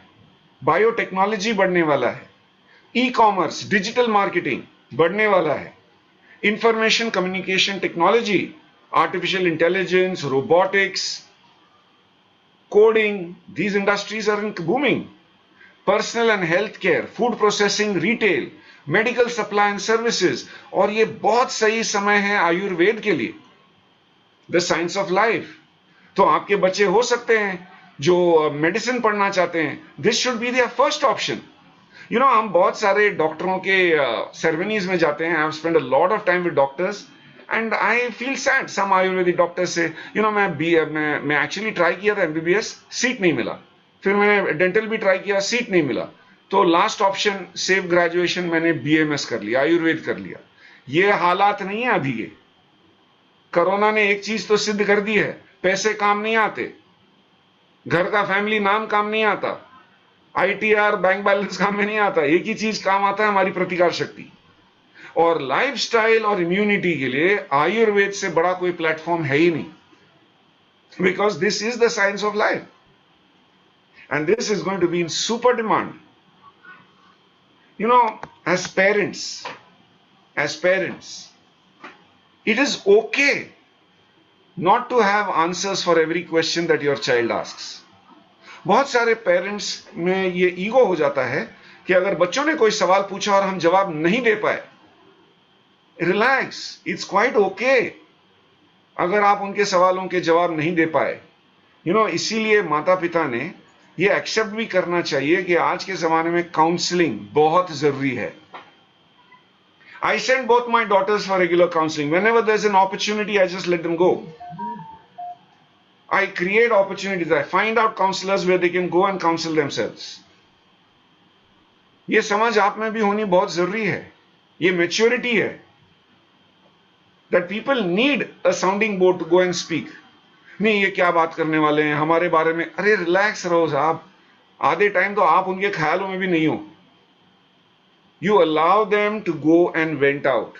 बायोटेक्नोलॉजी बढ़ने वाला है, ई कॉमर्स, डिजिटल मार्केटिंग बढ़ने वाला है, information communication technology, artificial intelligence, robotics, coding, these industries are booming. Personal and healthcare, food processing, retail, medical supply and services, और ये बहुत सही समय है आयुर्वेद के लिए, the science of life। तो आपके बच्चे हो सकते हैं जो मेडिसिन पढ़ना चाहते हैं, this should be their first option। You know, हम बहुत सारे डॉक्टरों के सेरेमनीज में जाते हैं। I have spent a lot of time with doctors and I feel sad। some Ayurvedic doctor से, you know, मैं एक्चुअली ट्राई किया था MBBS, सीट नहीं मिला। फिर मैंने डेंटल भी ट्राई किया, सीट नहीं मिला। तो लास्ट ऑप्शन सेफ ग्रेजुएशन मैंने BMS कर लिया, आयुर्वेद कर लिया। ये हालात नहीं है अभी के। कोरोना ने एक चीज तो सिद्ध कर दी है, पैसे काम नहीं आते, घर का फैमिली नाम काम नहीं आता, ITR बैंक बैलेंस काम में नहीं आता। एक ही चीज काम आता है, हमारी प्रतिकार शक्ति। और लाइफस्टाइल और इम्यूनिटी के लिए आयुर्वेद से बड़ा कोई प्लेटफॉर्म है ही नहीं, because this is the science of life and this is going to be in super demand. You know, as parents it is okay not to have answers for every question that your child asks। बहुत सारे parents में ये ego हो जाता है कि अगर बच्चों ने कोई सवाल पूछा और हम जवाब नहीं दे पाए, रिलैक्स, इट्स क्वाइट ओके अगर आप उनके सवालों के जवाब नहीं दे पाए। यू नो, इसीलिए माता पिता ने ये एक्सेप्ट भी करना चाहिए कि आज के जमाने में काउंसलिंग बहुत जरूरी है। I send both my daughters for regular counseling. Whenever there's an opportunity, I just let them go. I create opportunities. I find out counselors where they can go and counsel themselves. ये समझ आप में भी होनी बहुत जरूरी है, ये मैच्योरिटी है, that people need a sounding board to go and speak। नहीं, ये क्या बात करने वाले हैं हमारे बारे में। अरे रिलैक्स रहो साहब, आधे टाइम तो आप उनके ख्यालों में भी नहीं हो। You allow them to go and vent out,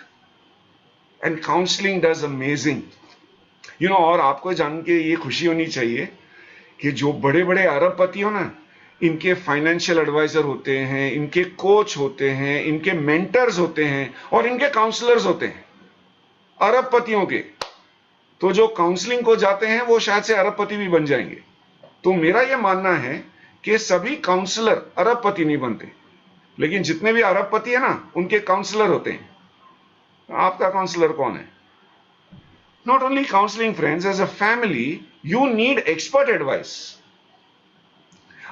and counseling does amazing। You know, और आपको जान के ये खुशी होनी चाहिए कि जो बड़े बड़े अरबपति हो ना, इनके फाइनेंशियल एडवाइजर होते हैं, इनके कोच होते हैं, इनके मेंटर्स होते हैं, और इनके काउंसलर्स होते हैं अरबपतियों के। तो जो काउंसलिंग को जाते हैं वो शायद से अरबपति भी बन जाएंगे। तो मेरा यह मानना है कि सभी काउंसलर अरबपति नहीं बनते, लेकिन जितने भी अरबपति है ना, उनके काउंसलर होते हैं। आपका काउंसलर कौन है? Not only counselling friends, as a family you need expert advice.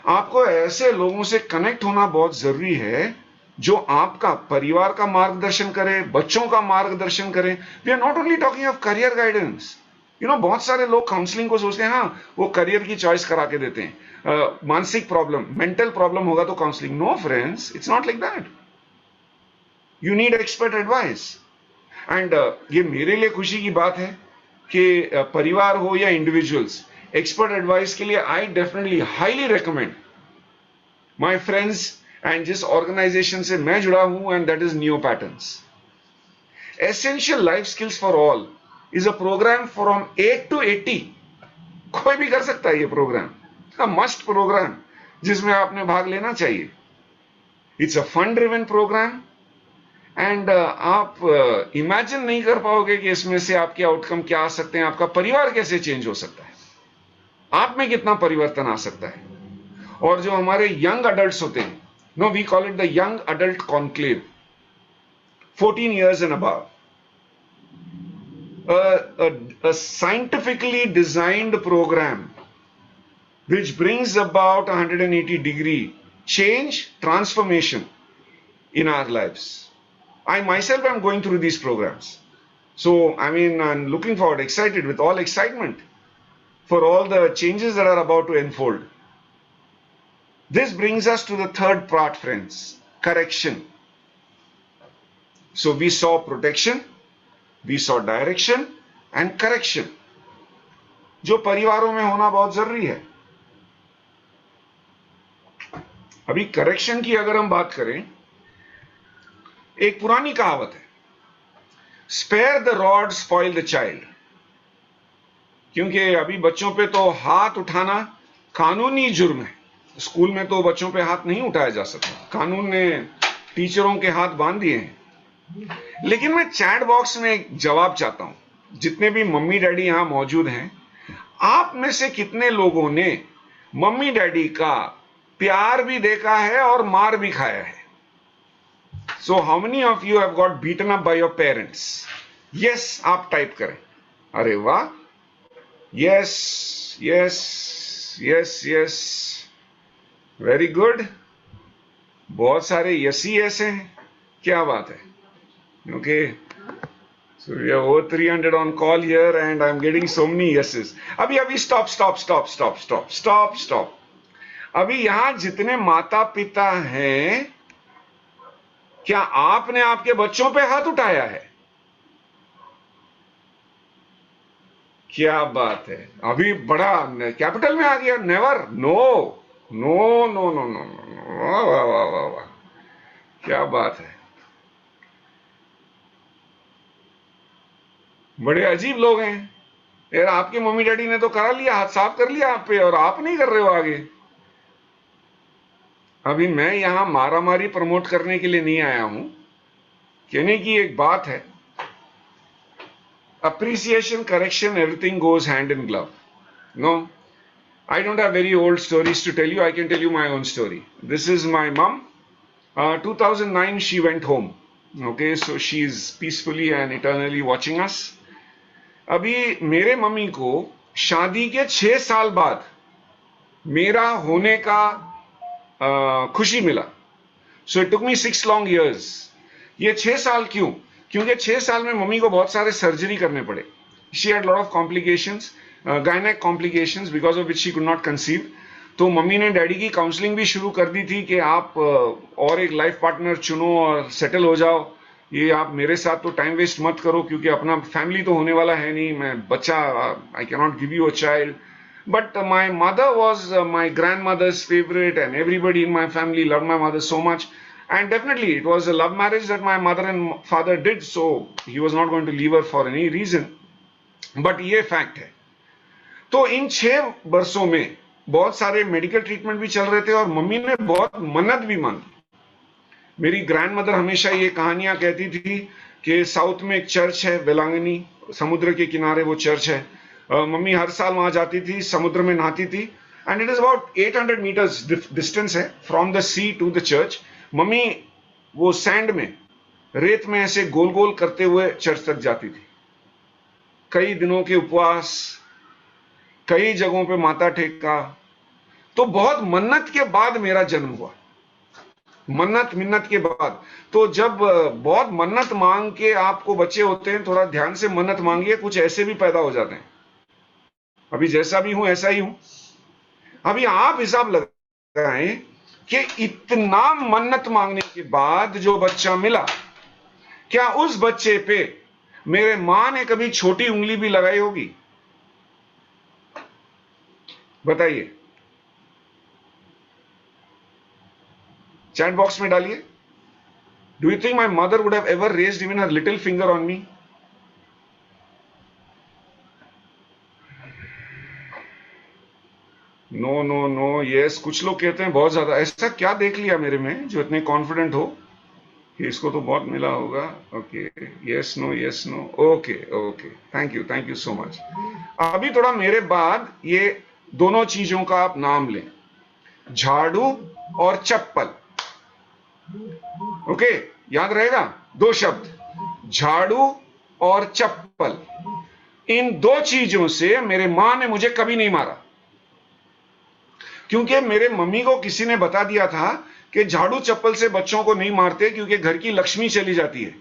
आपको ऐसे लोगों से कनेक्ट होना बहुत जरूरी है जो आपका परिवार का मार्गदर्शन करे, बच्चों का मार्गदर्शन करे। We are not only talking of career guidance. You know, बहुत सारे लोग काउंसलिंग को सोचते हैं हाँ वो करियर की चॉइस करा के देते हैं, मानसिक प्रॉब्लम, मेंटल प्रॉब्लम होगा तो counselling. No friends, it's not like that. You need expert advice. And ये मेरे लिए खुशी की बात है कि परिवार हो या इंडिविजुअल्स, एक्सपर्ट एडवाइस के लिए I definitely highly recommend my friends and जिस ऑर्गेनाइजेशन से मैं जुड़ा हूं, and that is new patterns. Essential life skills for all is a programme from 8 to 80। कोई भी कर सकता है ये प्रोग्राम, मस्ट प्रोग्राम जिसमें आपने भाग लेना चाहिए। It's a fun driven programme and आप इमेजिन नहीं कर पाओगे कि इसमें से आपके आउटकम क्या आ सकते हैं, आपका परिवार कैसे चेंज हो सकता है, आप में कितना परिवर्तन आ सकता है। और जो हमारे यंग अडल्ट्स होते हैं, no we call it the young adult conclave, 14 years and above, a scientifically designed program which brings about 180-degree change, transformation in our lives. I myself am going through these programs. So, I mean, I'm looking forward, excited, with all excitement for all the changes that are about to unfold. This brings us to the third part, friends, correction. So, we saw protection, we saw direction and correction, जो परिवारों में होना बहुत जरूरी है। अभी correction की अगर हम बात करें, एक पुरानी कहावत है, spare the rod spoil the child. क्योंकि अभी बच्चों पे तो हाथ उठाना कानूनी जुर्म है। स्कूल में तो बच्चों पे हाथ नहीं उठाया जा सकता, कानून ने टीचरों के हाथ बांध दिए हैं। लेकिन मैं चैट बॉक्स में एक जवाब चाहता हूं। जितने भी मम्मी डैडी यहां मौजूद हैं, आप में से कितने लोगों ने मम्मी डैडी का प्यार भी देखा है और मार भी खाया है? So how many of you have got beaten up by your parents? Yes, आप टाइप करें। अरे वाह, yes, yes, yes, yes, very good। बहुत सारे यस ही ऐसे हैं, क्या बात है। Okay, so we have over 300 on call here and I'm getting so many yeses। अभी stop। अभी यहां जितने माता पिता हैं, क्या आपने आपके बच्चों पे हाथ उठाया है? क्या बात है, अभी बड़ा कैपिटल में आ गया, never, no no no no no no, वाह वाह वाह वाह वाह, क्या बात है। बड़े अजीब लोग हैं यार। आपके मम्मी डैडी ने तो करा लिया, हाथ साफ कर लिया आप पे, और आप नहीं कर रहे हो आगे। अभी मैं यहां मारामारी प्रमोट करने के लिए नहीं आया हूं। कहने की एक बात है, appreciation, correction, everything goes hand in glove. No, I don't have very old stories to tell you. I can tell you my own story. This is my mom. 2009 she went home. Okay, so she is peacefully and eternally watching us. अभी मेरे mummy को शादी के 6 साल बाद मेरा होने का खुशी मिला। So it took me 6 long years. ये 6 साल क्यों? क्योंकि 6 साल में मम्मी को बहुत सारे सर्जरी करने पड़े। She had lot of complications, gynaec complications, because of which she could not conceive. तो मम्मी ने डैडी की काउंसलिंग भी शुरू कर दी थी कि आप और एक लाइफ पार्टनर चुनो और सेटल हो जाओ। ये आप मेरे साथ तो टाइम वेस्ट मत करो, क्योंकि अपना फैमिली तो होने वाला है नहीं, मैं बच्चा, I can not give you a child. But my mother was my grandmother's favorite, and everybody in my family loved my mother so much. And definitely, it was a love marriage that my mother and father did, so he was not going to leave her for any reason. But ये fact है। तो इन 6 वर्षों में बहुत सारे medical treatment भी चल रहे थे और मम्मी ने बहुत मन्नत भी मांगी। मेरी ग्रैंडमदर हमेशा ये कहानियां कहती थी कि साउथ में एक चर्च है, वेलांगनी, समुद्र के किनारे वो चर्च है। मम्मी हर साल वहां जाती थी, समुद्र में नहाती थी, and it is about 800 metres distance है from the sea to the church. Mummy वो सैंड में, रेत में ऐसे गोल गोल करते हुए चर्च तक जाती थी। कई दिनों के उपवास, कई जगहों पे माथा टेका। तो बहुत मन्नत के बाद मेरा जन्म हुआ, मन्नत मिन्नत के बाद। तो जब बहुत मन्नत मांग के आपको बच्चे होते हैं, थोड़ा ध्यान से मन्नत मांगिए, कुछ ऐसे भी पैदा हो जाते हैं। अभी जैसा भी हूं ऐसा ही हूं। अभी आप हिसाब लगाएं कि इतना मन्नत मांगने के बाद जो बच्चा मिला, क्या उस बच्चे पे मेरे मां ने कभी छोटी उंगली भी लगाई होगी? बताइए, चैट बॉक्स में डालिए। Do you think my mother would have ever raised even her little finger on me? No no no, yes. कुछ लोग कहते हैं बहुत ज्यादा। ऐसा क्या देख लिया मेरे में जो इतने कॉन्फिडेंट हो कि इसको तो बहुत मिला होगा? Okay, yes no yes no, okay okay, thank you so much. अभी थोड़ा मेरे बाद ये दोनों चीजों का आप नाम लें, झाड़ू और चप्पल। ओके, याद रहेगा? दो शब्द, झाड़ू और चप्पल। इन दो चीजों से मेरे मां ने मुझे कभी नहीं मारा, क्योंकि मेरे मम्मी को किसी ने बता दिया था कि झाड़ू चप्पल से बच्चों को नहीं मारते क्योंकि घर की लक्ष्मी चली जाती है।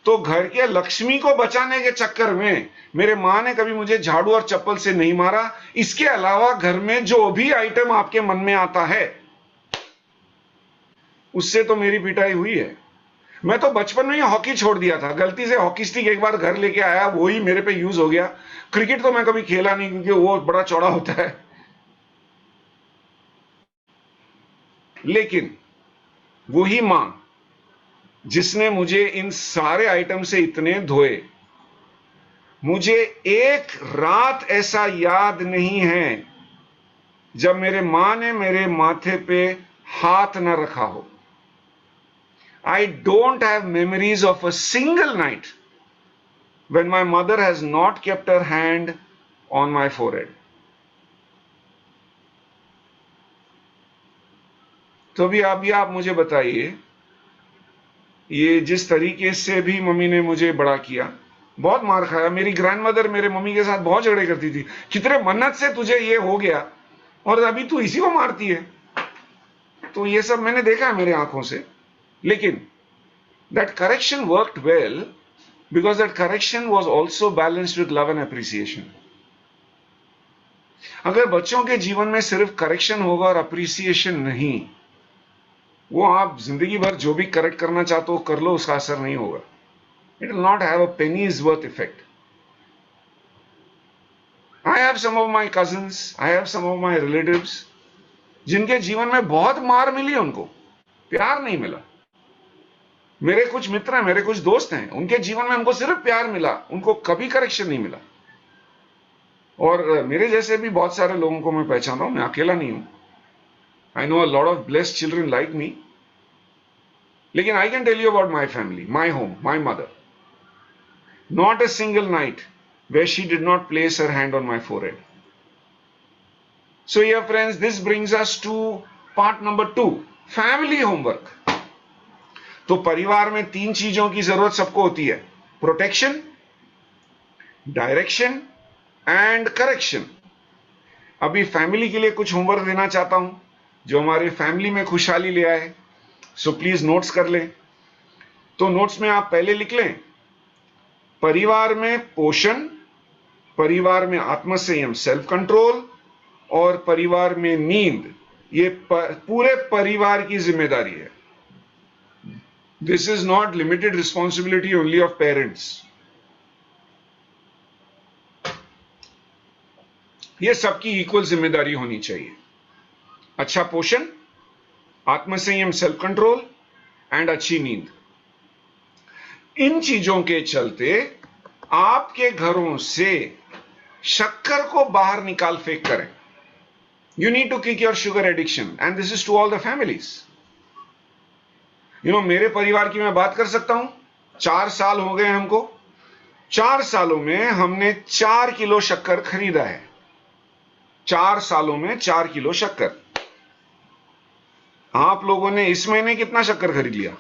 तो घर के लक्ष्मी को बचाने के चक्कर में मेरे मां ने कभी मुझे झाड़ू और चप्पल से नहीं मारा। इसके अलावा घर में जो भी आइटम आपके मन में आता है उससे तो मेरी पिटाई हुई है। मैं तो बचपन में ही हॉकी छोड़ दिया था, गलती से हॉकी स्टिक एक बार घर लेके आया, वही मेरे पे यूज हो गया। क्रिकेट तो मैं कभी खेला नहीं क्योंकि वो बड़ा चौड़ा होता है। लेकिन वही मां जिसने मुझे इन सारे आइटम से इतने धोए, मुझे एक रात ऐसा याद नहीं है जब मेरे मां ने मेरे माथे पे हाथ न रखा हो। I don't have memories of a single night when my mother has not kept her hand on my forehead. तो अभी आप मुझे बताइए, ये जिस तरीके से भी मम्मी ने मुझे बड़ा किया, बहुत मार खाया। मेरी ग्रैंडमदर मेरे मम्मी के साथ बहुत झगड़े करती थी, कितने मन्नत से तुझे ये हो गया और अभी तू इसी को मारती है। तो ये सब मैंने देखा है मेरे आंखों से। लेकिन that correction worked well because that correction was also balanced with love and appreciation. अगर बच्चों के जीवन में सिर्फ करेक्शन होगा और अप्रिसिएशन नहीं, वो आप जिंदगी भर जो भी करेक्ट करना चाहते हो कर लो, उसका असर नहीं होगा। It will not have a penny's worth effect. I have some of my cousins, I have some of my relatives जिनके जीवन में बहुत मार मिली, उनको प्यार नहीं मिला। मेरे कुछ मित्र हैं, मेरे कुछ दोस्त हैं, उनके जीवन में उनको सिर्फ प्यार मिला, उनको कभी करेक्शन नहीं मिला। और मेरे जैसे भी बहुत सारे लोगों को मैं पहचानता हूं, मैं अकेला नहीं हूं। I know a lot of blessed children like me. लेकिन I can tell you about my family, my home, my mother, not a single night where she did not place her hand on my forehead. So here friends, this brings us to part number 2, family homework. तो परिवार में 3 चीजों की जरूरत सबको होती है, protection, direction and correction. अभी फैमिली के लिए कुछ होमवर्क देना चाहता हूं जो हमारे फैमिली में खुशहाली ले आए। सो प्लीज नोट्स कर लें। तो नोट्स में आप पहले लिख लें, परिवार में पोषण, परिवार में आत्मसंयम सेल्फ कंट्रोल, और परिवार में नींद, ये पूरे परिवार की जिम्मेदारी है। This is not limited responsibility only of parents. ये सबकी इक्वल जिम्मेदारी होनी चाहिए। अच्छा पोषण, आत्मसंयम सेल्फ कंट्रोल एंड अच्छी नींद। इन चीजों के चलते आपके घरों से शक्कर को बाहर निकाल फेंक करें। You need to kick your sugar addiction, and this is to all the families. मेरे परिवार की मैं बात कर सकता हूं। 4 साल हो गए हमको, 4 सालों में हमने 4 किलो शक्कर खरीदा है। 4 सालों में 4 किलो शक्कर। आप लोगों ने इस महीने कितना शक्कर खरीद लिया?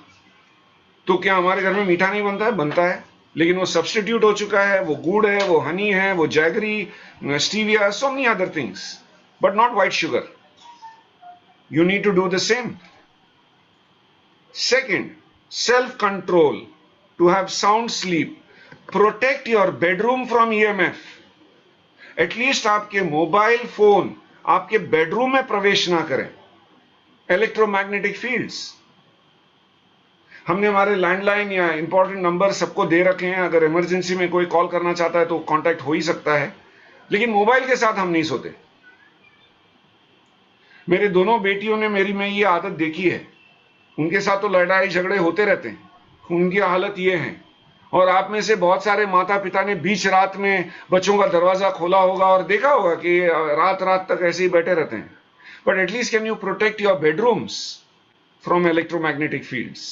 तो क्या हमारे घर में मीठा नहीं बनता है? बनता है, लेकिन वो सब्स्टिट्यूट हो चुका है। वो गुड़ है, वो हनी है, वो jaggery, stevia, so many other things, but not white sugar. You need to do the same. Second, self-control, to have sound sleep. Protect your bedroom from EMF. At least आपके मोबाइल फोन आपके bedroom में प्रवेश ना करें, electromagnetic fields. हमने हमारे landline या important number सबको दे रखे हैं, अगर इमरजेंसी में कोई कॉल करना चाहता है तो कांटेक्ट हो ही सकता है, लेकिन मोबाइल के साथ हम नहीं सोते। मेरे दोनों बेटियों ने मेरी में ये आदत देखी है, उनके साथ तो लड़ाई झगड़े होते रहते हैं, उनकी हालत ये है। और आप में से बहुत सारे माता पिता ने बीच रात में बच्चों का दरवाजा खोला होगा और देखा होगा कि रात रात तक ऐसे ही बैठे रहते हैं। But at least can you protect your bedrooms from electromagnetic fields?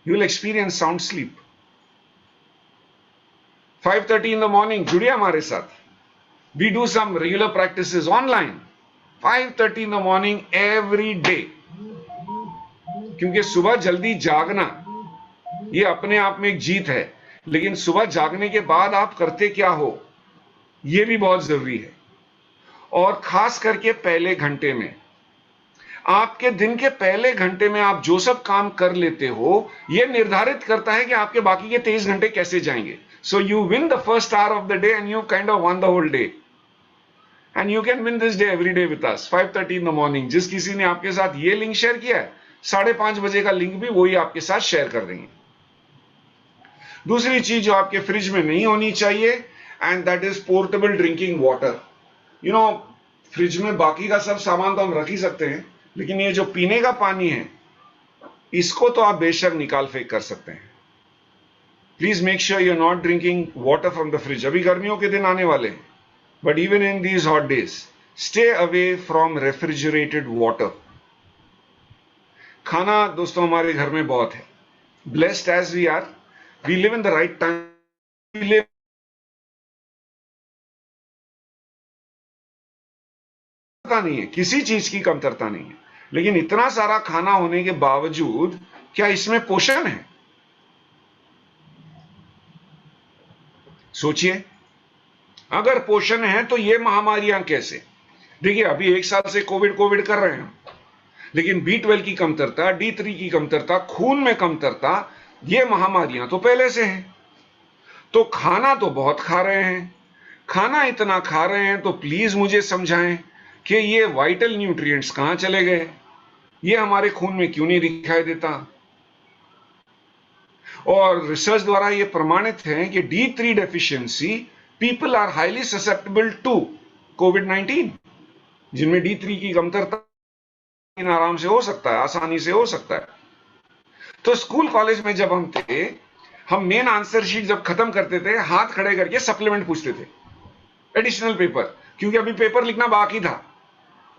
You will experience sound sleep. 5:30 in the morning जुड़िए हमारे साथ। We do some regular practices online 5:30 in the morning every day। क्योंकि सुबह जल्दी जागना ये अपने आप में एक जीत है, लेकिन सुबह जागने के बाद आप करते क्या हो ये भी बहुत जरूरी है। और खास करके पहले घंटे में, आपके दिन के पहले घंटे में आप जो सब काम कर लेते हो यह निर्धारित करता है कि आपके बाकी के 23 घंटे कैसे जाएंगे। So you win the first hour of the day and you kind of won the whole day, and you can win this day every day with us 5:30 in the morning. जिस किसी ने आपके साथ ये लिंक शेयर किया है, 5:30 बजे का लिंक भी वही आपके साथ शेयर कर देंगे। दूसरी चीज जो आपके फ्रिज में नहीं होनी चाहिए, and that is portable drinking water. You know, fridge में बाकी का सब सामान तो हम रख ही सकते हैं, लेकिन ये जो पीने का पानी है इसको तो आप बेशक निकाल फेंक कर सकते हैं। Please make sure you are not drinking water from the fridge. अभी गर्मियों के दिन आने वाले हैं, but even in these hot days stay away from refrigerated water. खाना दोस्तों हमारे घर में बहुत है। Blessed as we are, we live in the right time, we live नहीं है, किसी चीज की कमतरता नहीं है, लेकिन इतना सारा खाना होने के बावजूद क्या इसमें पोषण है? सोचिए, अगर पोषण है तो ये महामारियां कैसे? देखिए, अभी 1 साल से कोविड कर रहे हैं, लेकिन B12 की कमतरता, D3 की कमतरता, खून में कमतरता, ये महामारियां तो पहले से हैं। तो खाना तो बहुत खा रहे हैं, खाना इतना खा रहे हैं तो प्लीज मुझे समझाएं कि ये वाइटल न्यूट्रिएंट्स कहां चले गए? ये हमारे खून में क्यों नहीं दिखाई देता? और रिसर्च द्वारा ये प्रमाणित है कि D3 deficiency people are highly susceptible to कोविड-19। जिनमें D3 की कमतरता आराम से हो सकता है, आसानी से हो सकता है। तो स्कूल कॉलेज में जब हम थे, हम मेन आंसर शीट जब खत्म करते थे, हाथ खड़े करके सप्लीमेंट पूछते थे, एडिशनल पेपर, क्योंकि अभी पेपर लिखना बाकी था।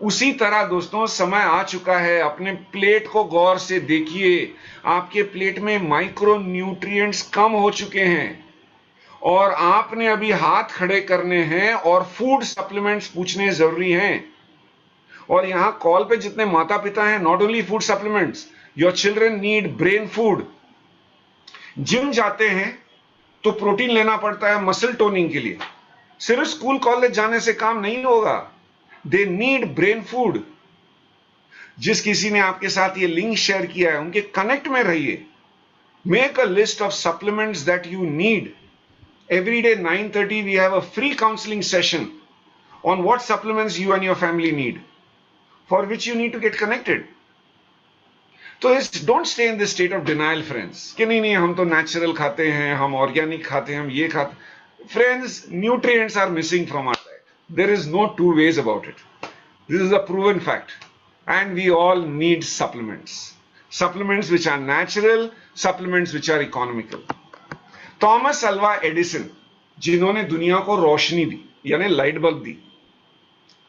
उसी तरह दोस्तों समय आ चुका है, अपने प्लेट को गौर से देखिए। आपके प्लेट में माइक्रो न्यूट्रिएंट्स कम हो चुके हैं और आपने अभी हाथ खड़े करने हैं और फूड सप्लीमेंट्स पूछने जरूरी हैं। और यहां कॉल पे जितने माता पिता हैं, not only food supplements, your children need brain food. Gym जाते हैं तो प्रोटीन लेना पड़ता है मसल टोनिंग के लिए, सिर्फ स्कूल कॉलेज जाने से काम नहीं होगा। They need brain food. जिस किसी ने आपके साथ ये लिंक शेयर किया है, उनके कनेक्ट में रहिए। Make a list of supplements that you need. Every day 9:30 we have a free counselling session on what supplements you and your family need, for which you need to get connected. तो don't stay in this state of denial, friends, कि नहीं हम तो natural खाते हैं, हम organic खाते हैं, हम ये खाते। Friends, nutrients are missing from our diet. There is no two ways about it. This is a proven fact, and we all need supplements. Supplements which are natural, supplements which are economical. Thomas Alva Edison, जिन्होंने दुनिया को रोशनी दी, यानी light bulb दी,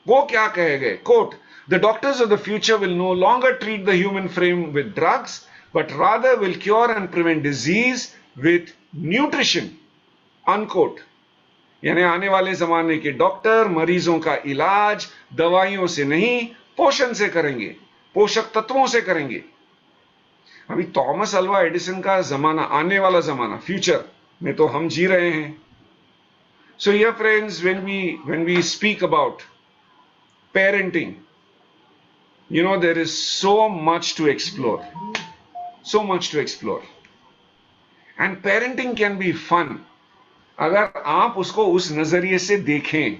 वो क्या कहे गए? Quote, the doctors of the future will no longer treat the human frame with drugs, but rather will cure and prevent disease with nutrition, unquote. यानी आने वाले जमाने के डॉक्टर मरीजों का इलाज दवाइयों से नहीं, पोषण से करेंगे, पोषक तत्वों से करेंगे। अभी थॉमस अल्वा एडिसन का जमाना, आने वाला जमाना, फ्यूचर में तो हम जी रहे हैं। So here friends, when we speak about parenting, you know, there is so much to explore, so much to explore, and parenting can be fun अगर आप उसको उस नजरिए से देखें।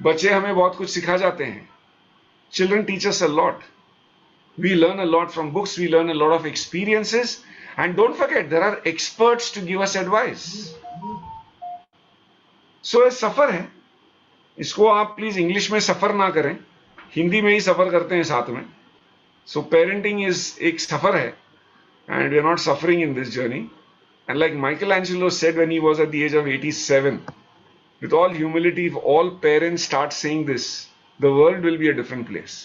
बच्चे हमें बहुत कुछ सिखा जाते हैं, children teach us a lot, We learn a lot from books, we learn a lot of experiences, and don't forget there are experts to give us advice. So ये सफर है, इसको आप प्लीज इंग्लिश में सफर ना करें, हिंदी में ही सफर करते हैं साथ में. सो पेरेंटिंग इज एक सफर है, and we are not suffering in this journey. And like Michelangelo said when he was at the age of 87, with all humility, if all parents start saying this, the world will be a different place.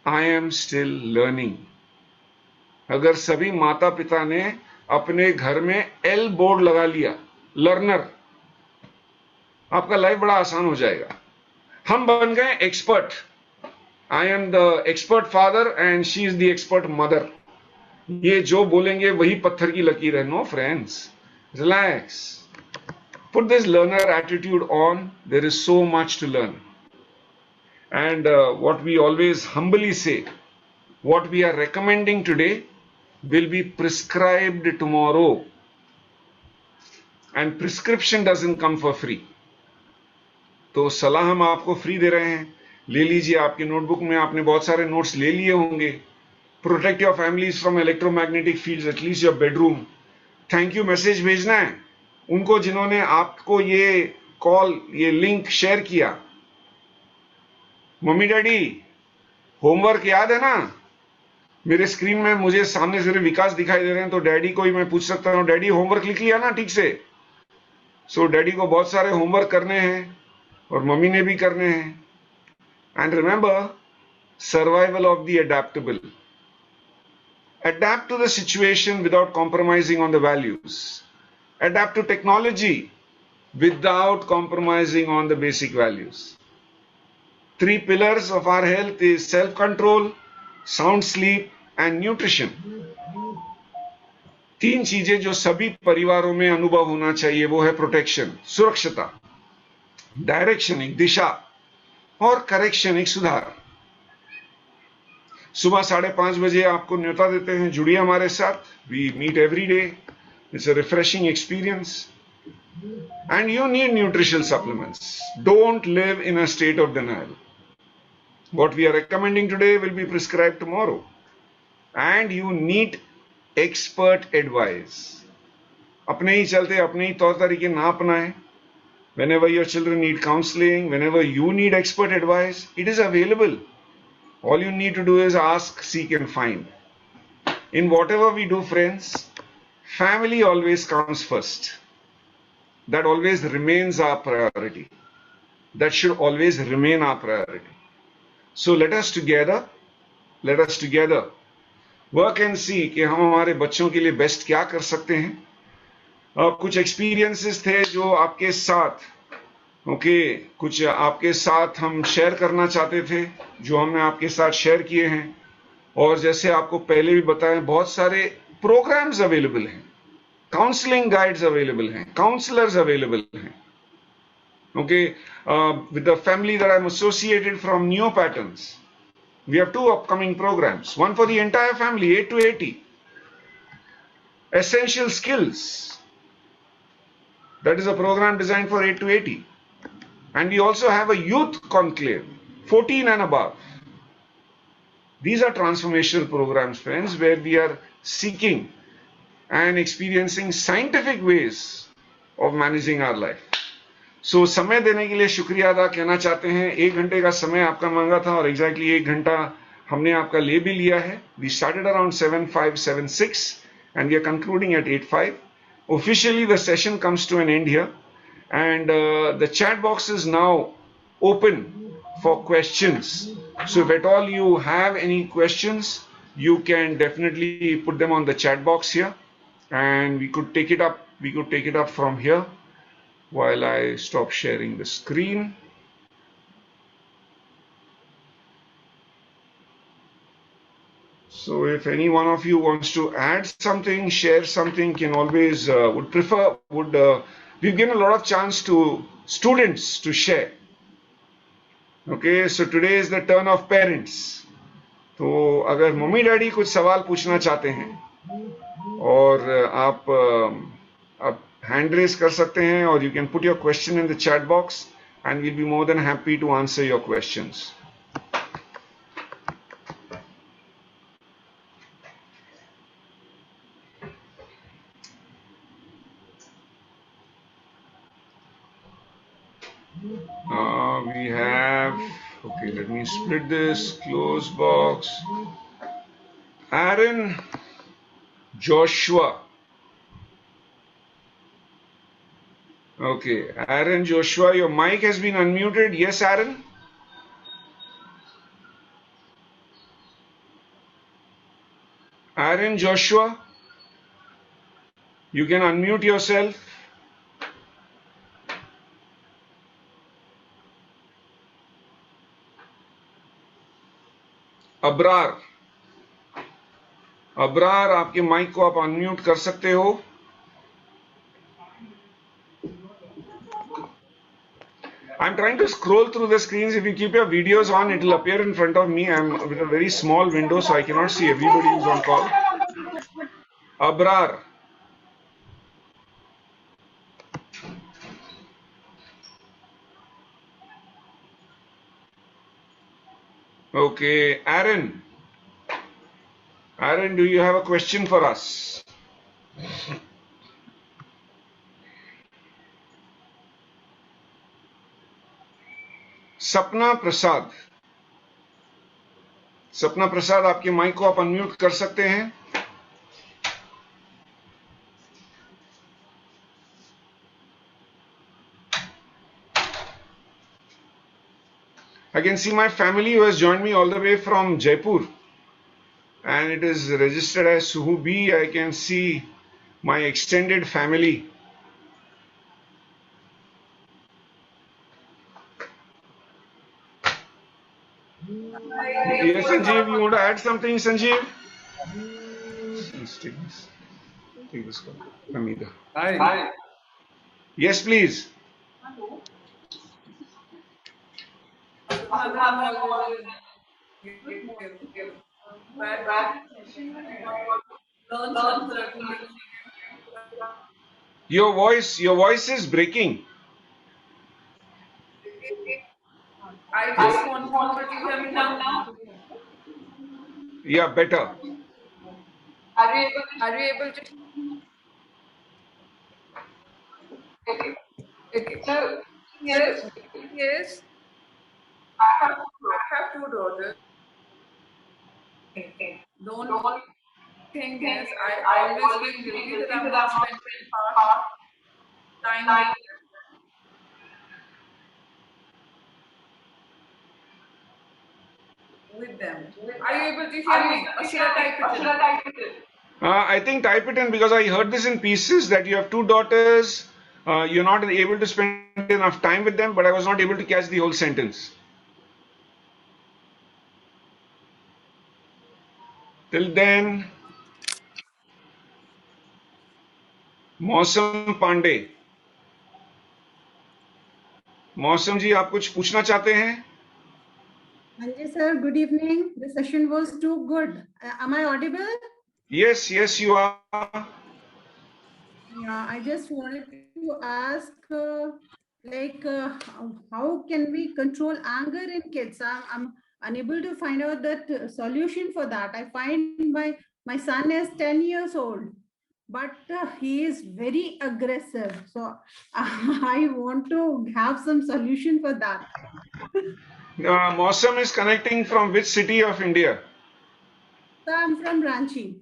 I am still learning. अगर सभी माता पिता ने अपने घर में L board लगा लिया, लर्नर, आपका लाइफ बड़ा आसान हो जाएगा. हम बन गए expert. I am the expert father and she is the expert mother. ये जो बोलेंगे वही पत्थर की लकीर है. No friends, relax. Put this learner attitude on. There is so much to learn. And what we always humbly say, what we are recommending today will be prescribed tomorrow. And prescription doesn't come for free. तो सलाह हम आपको free दे रहे हैं. ले लीजिए. आपकी notebook में आपने बहुत सारे नोट्स ले लिए होंगे. Protect your families from electromagnetic fields, at least your bedroom. Thank you message भेजना है उनको जिन्होंने आपको ये कॉल, ये लिंक शेयर किया. मम्मी डैडी, होमवर्क याद है ना? मेरे स्क्रीन में मुझे सामने से विकास दिखाई दे रहे हैं, तो डैडी को ही मैं पूछ सकता हूं, डैडी होमवर्क लिख लिया ना ठीक से? सो डैडी को बहुत सारे होमवर्क करने हैं और मम्मी ने भी करने हैं. And remember, survival of the adaptable. Adapt to the situation without compromising on the values. Adapt to technology without compromising on the basic values. 3 pillars of our health is self-control, sound sleep and nutrition. 3 चीजें जो सभी परिवारों में अनुभव होना चाहिए, वो है प्रोटेक्शन, सुरक्षता, डायरेक्शन, एक दिशा, और करेक्शन, एक सुधार. सुबह 5:30 बजे आपको न्योता देते हैं, जुड़िए हमारे साथ. We meet every day. It's a refreshing experience. And you need nutritional supplements. Don't live in a state of denial. What we are recommending today will be prescribed tomorrow. And you need expert advice. अपने ही चलते अपने ही तौर तरीके ना अपनाएं. Whenever your children need counseling, whenever you need expert advice, it is available. All you need to do is ask, seek and find. In whatever we do, friends, family always comes first. That always remains our priority. That should always remain our priority. So let us together work and see कि हम हमारे बच्चों के लिए best क्या कर सकते हैं. कुछ एक्सपीरियंसेस थे जो आपके साथ कुछ आपके साथ हम शेयर करना चाहते थे, जो हमने आपके साथ शेयर किए हैं. और जैसे आपको पहले भी बताएं, बहुत सारे प्रोग्राम्स अवेलेबल हैं, काउंसलिंग गाइड्स अवेलेबल हैं, काउंसलर्स अवेलेबल हैं. With the family that I'm associated from Neo Patterns, we have 2 upcoming programs. One for the entire family, 8 to 80. Essential Skills. That is a program designed for 8 to 80. And we also have a youth conclave, 14 and above. These are transformational programs, friends, where we are seeking and experiencing scientific ways of managing our life. So, समय देने के लिए शुक्रिया अदा कहना चाहते हैं. 1 घंटे का समय आपका मांगा था और एग्जैक्टली 1 घंटा हमने आपका ले भी लिया है. We started around 7:05, and we are concluding at 8:05. Officially, the session comes to an end here. And the chat box is now open for questions. So if at all you have any questions, you can definitely put them on the chat box here, and we could take it up from here while I stop sharing the screen. So if any one of you wants to add something, share something, can always we've given a lot of chance to students to share. Okay, so today is the turn of parents. तो अगर mummy daddy कुछ सवाल पूछना चाहते हैं और आप hand raise कर सकते हैं, और you can put your question in the chat box and we'll be more than happy to answer your questions. We have, okay, let me split this, close box. Aaron Joshua. Okay, Aaron Joshua, your mic has been unmuted. Yes, Aaron? Aaron Joshua, you can unmute yourself. Abrar Abrar आपके mic को आप unmute कर सकते हो. I'm trying to scroll through the screens. If you keep your videos on, it will appear in front of me. I'm with a very small window, so I cannot see everybody who's on call. Abrar. Okay. Aaron. Aaron, do you have a question for us? सपना प्रसाद. सपना प्रसाद, आपके mic को आप unmute कर सकते हैं. I can see my family who has joined me all the way from Jaipur, and it is registered as Suhu B. I can see my extended family. Yes, Sanjeev, you want to add something, Sanjeev? Please take this. Take this call. Amida. Hi. Yes, please. Your voice is breaking. I just want to know, do you hear me now? Yeah, better. Are you able to? Okay. So, yes, I have two daughters. The only thing is, I always feel guilty that I'm not spending time with them. Are you able to hear me? Or should I type it in? I think type it in because I heard this in pieces that you have two daughters. You're not able to spend enough time with them, but I was not able to catch the whole sentence. Till then, मौसम पांडे. मौसम जी, आप कुछ पूछना चाहते हैं? Anji sir, good evening. The session was too good. Am I audible? Yes, yes, you are. Yeah, I just wanted to ask, how can we control anger in kids? I'm unable to find out that solution for that. I find my son is 10 years old, but he is very aggressive. So I want to have some solution for that. Mosam is connecting from which city of India? So I'm from Ranchi.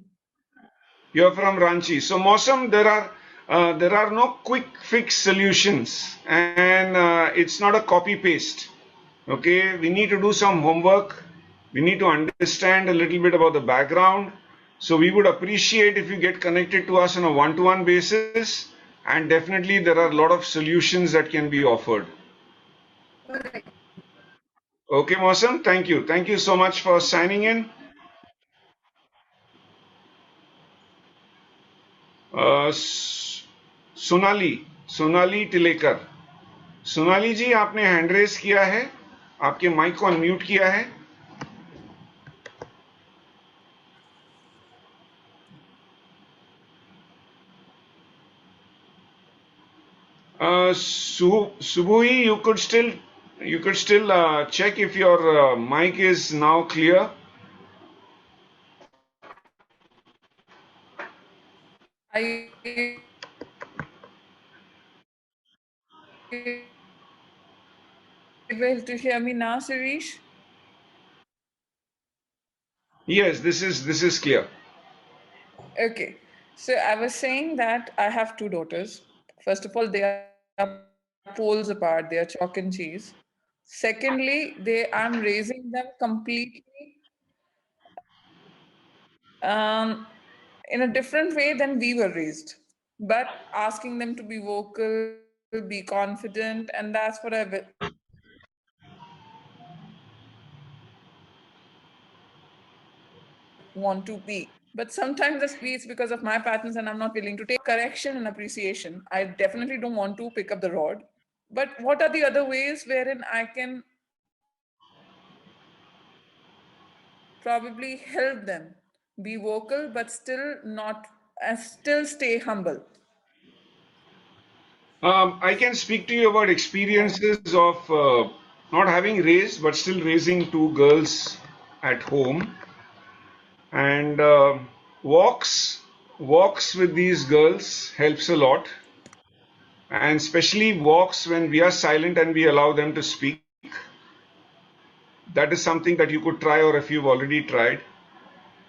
You're from Ranchi. So Mosam, there are no quick fix solutions, and it's not a copy paste. Okay, we need to do some homework. We need to understand a little bit about the background. So we would appreciate if you get connected to us on a one-to-one basis, and definitely there are a lot of solutions that can be offered. Correct. Okay, Mosam, thank you. Thank you so much for signing in. Sonali टिलेकर. Sonali जी, आपने hand raise किया है, आपके mic को unmute किया है. Subui, you could still check if your mic is now clear. able to hear me now, Sirish? Yes, this is clear. Okay. So I was saying that I have two daughters. First of all, they are poles apart, they are chalk and cheese. Secondly, I'm raising them completely um, in a different way than we were raised, but asking them to be vocal, be confident, and that's what I want to be. But sometimes it's because of my patterns and I'm not willing to take correction and appreciation. I definitely don't want to pick up the rod. But what are the other ways wherein I can probably help them be vocal but still not still stay humble? I can speak to you about experiences of not having raised, but still raising two girls at home, and walks with these girls helps a lot, and especially walks when we are silent and we allow them to speak. That is something that you could try, or if you've already tried.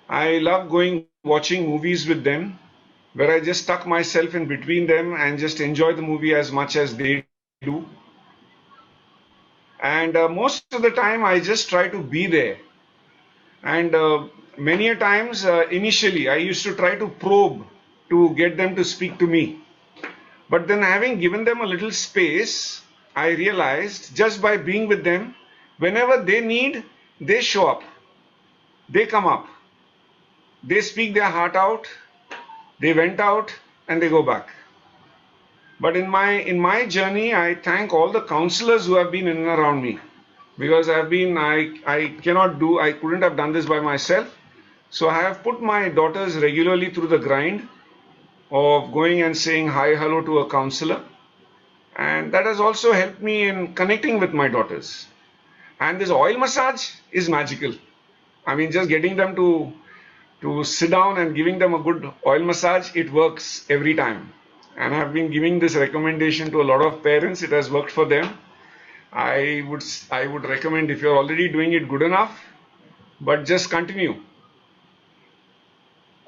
I love going watching movies with them, where I just tuck myself in between them and just enjoy the movie as much as they do. And most of the time, I just try to be there. And many a times, initially, I used to try to probe to get them to speak to me. But then, having given them a little space, I realized just by being with them, whenever they need, they show up, they come up, they speak their heart out, they went out, and they go back. But in my journey, I thank all the counselors who have been in and around me, because I couldn't have done this by myself. So I have put my daughters regularly through the grind of going and saying hi, hello to a counselor. And that has also helped me in connecting with my daughters. And this oil massage is magical. I mean, just getting them to sit down and giving them a good oil massage, it works every time. And I've been giving this recommendation to a lot of parents. It has worked for them. I would recommend, if you're already doing it, good enough, but just continue.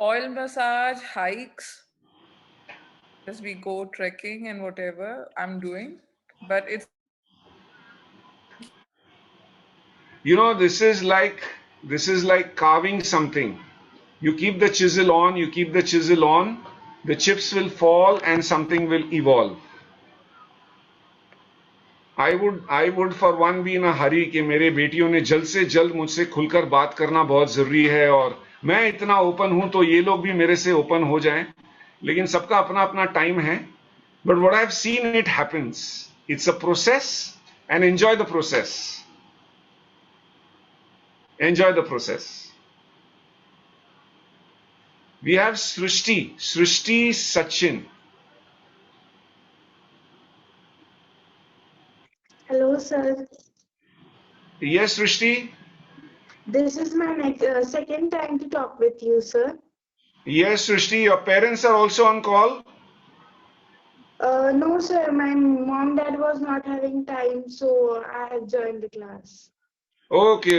Oil massage, hikes, as we go trekking and whatever I'm doing. But it's You know, this is like carving something. You keep the chisel on, you keep the chisel on, the chips will fall and something will evolve. I would for one be in a hurry कि मेरे बेटियों ने जल्द से जल्द मुझसे खुलकर बात करना बहुत जरूरी है, और मैं इतना ओपन हूं तो ये लोग भी मेरे से ओपन हो जाएं. लेकिन सबका अपना अपना टाइम है. But what I've seen, it happens. It's a process, and enjoy the process. Enjoy the process. We have Srishti Sachin. Hello, sir. Yes, Srishti. This is my second time to talk with you, sir. Yes, Srishti. Your parents are also on call. No, sir. My mom dad was not having time, so I have joined the class. Okay.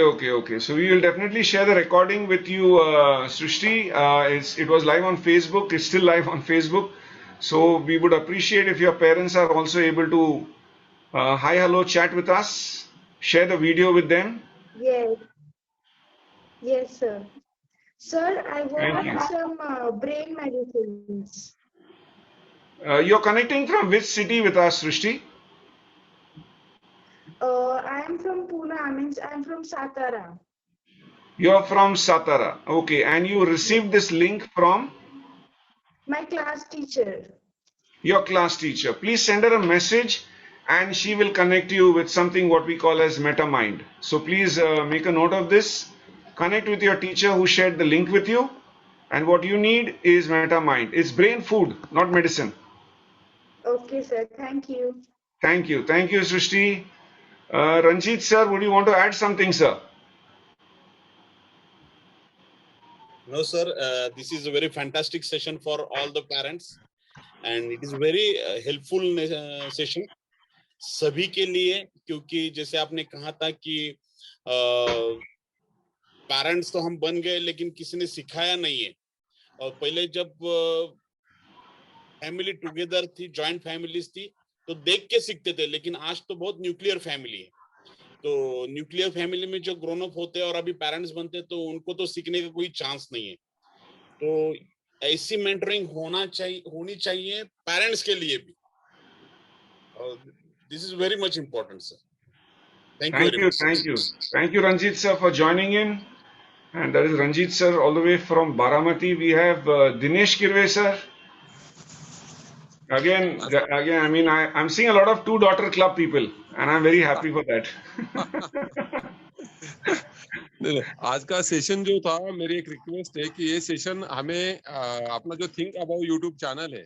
So we will definitely share the recording with you, Srishti. It was live on Facebook. It's still live on Facebook. So we would appreciate if your parents are also able to hi, hello, chat with us. Share the video with them. Yes, yes, sir. Sir, I Thank you. want some brain medicines. You're connecting from which city with us, Srishti? I am from Pune. I'm from Satara. You're from Satara. Okay, and you received this link from My class teacher. your class teacher. Please send her a message, and she will connect you with something what we call as MetaMind. So please make a note of this. Connect with your teacher who shared the link with you. And what you need is MetaMind. It's brain food, not medicine. Okay, sir. Thank you. Thank you. Thank you, Srishti. Ranjit sir, would you want to add something, sir? No, sir. This is a very fantastic session for all the parents, and it is very helpful session. सभी के लिए, क्योंकि जैसे आपने कहा था कि parents तो हम बन गए लेकिन किसी ने सिखाया नहीं है। और पहले जब फैमिली टुगेदर थी, जॉइंट फैमिलीज थी, तो देख के सीखते थे, लेकिन आज तो बहुत न्यूक्लियर फैमिली है। तो न्यूक्लियर फैमिली में जो ग्रोन अप होते हैं और अभी पेरेंट्स बनते हैं, तो उनको तो सीखने का कोई चांस नहीं है। तो ऐसी मेंटरिंग होनी चाहिए पेरेंट्स के लिए भी। This is very much important sir. Thank you very much. Thank you, Ranjit sir, for joining in. And that is Ranjit sir, all the way from Baramati. We have Dinesh Kirve sir. Again, I mean, I'm seeing a lot of two-daughter club people, and I'm very happy for that. नहीं, आज का session जो था, मेरी एक request है कि ये सेशन हमें अपना जो थिंक अबाउट यूट्यूब चैनल है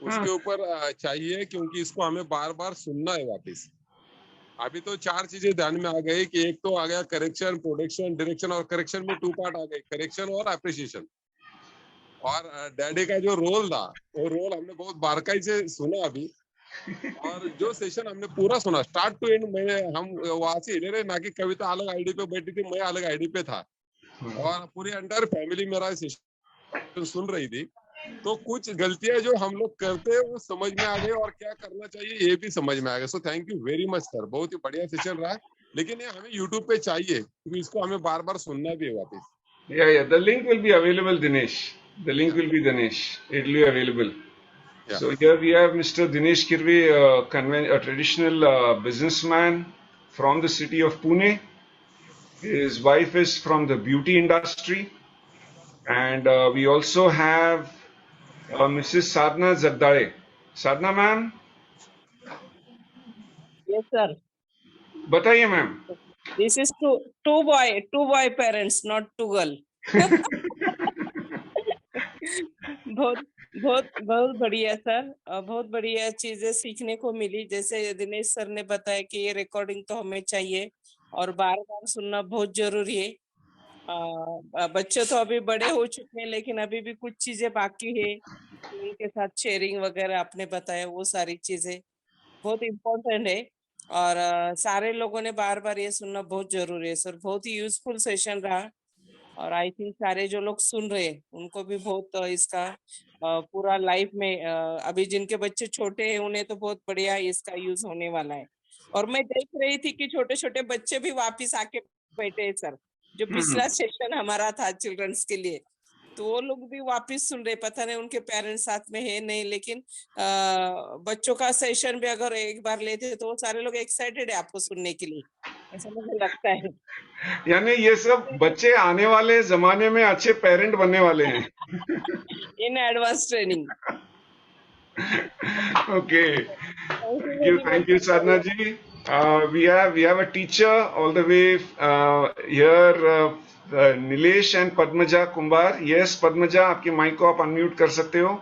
उसके ऊपर चाहिए, क्योंकि इसको हमें बार बार सुनना है वापस। अभी तो 4 चीजें ध्यान में आ गई कि एक तो आ गया करेक्शन, प्रोडक्शन, डायरेक्शन, और करेक्शन में 2 पार्ट आ गए, करेक्शन और अप्रिसिएशन। और डैडी का जो रोल था, वो रोल हमने बहुत बारकाई से सुना अभी। और जो सेशन हमने पूरा सुना स्टार्ट टू एंड, हम वहां से हिले रहे ना कि कविता अलग आईडी पे बैठी थी, मैं अलग आईडी पे था, और पूरी एंटायर फैमिली मेरा सेशन सुन रही थी। तो कुछ गलतियां जो हम लोग करते हैं वो समझ में आ गई, और क्या करना चाहिए ये भी समझ में आ गया। So thank you very much sir, बहुत ही बढ़िया सेशन रहा। लेकिन ये हमें यूट्यूब पे चाहिए, क्योंकि इसको हमें बार बार सुनना भी है वापस। Yeah, the link will be available, Dinesh. The link will be Dinesh. It will be available. Yeah. So here we have Mr. Dinesh Kirve, a traditional businessman from the city of Pune. His wife is from the beauty industry, and we also have Mrs. Sadhna Zagdare. Sadhna ma'am, Yes, sir. बताइए ma'am. This is two boy parents, not two girl. बहुत बहुत बहुत बढ़िया sir, बहुत बढ़िया चीजें सीखने को मिली। जैसे दिनेश सर ने बताया कि ये रिकॉर्डिंग तो हमें चाहिए और बार बार सुनना बहुत जरूरी है। बच्चे तो अभी बड़े हो चुके हैं, लेकिन अभी भी कुछ चीजें बाकी है, उनके साथ शेयरिंग वगैरह आपने बताया, वो सारी चीजें बहुत इम्पोर्टेंट है। और सारे लोगों ने बार बार ये सुनना बहुत जरूरी है सर। बहुत ही यूजफुल सेशन रहा, और आई थिंक सारे जो लोग सुन रहे हैं उनको भी बहुत इसका पूरा लाइफ में, अभी जिनके बच्चे छोटे हैं उन्हें तो बहुत बढ़िया इसका यूज होने वाला है। और मैं देख रही थी कि छोटे छोटे बच्चे भी वापिस आके बैठे हैं सर, जो पिछला सेशन हमारा था चिल्ड्रंस के लिए, तो वो लोग भी वापिस सुन रहे। पता नहीं उनके पेरेंट्स साथ में है नहीं, लेकिन बच्चों का सेशन भी अगर एक बार लेते तो सारे लोग एक्साइटेड है आपको सुनने के लिए, ऐसा मुझे लगता है। यानी ये सब बच्चे आने वाले जमाने में अच्छे पेरेंट बनने वाले हैं। In advance training. Okay. Thank you, Sadhna ji. We have a teacher all the way here, Nilesh and Padmaja Kumbar. Yes, Padmaja, आपके माइक को आप अनम्यूट कर सकते हो।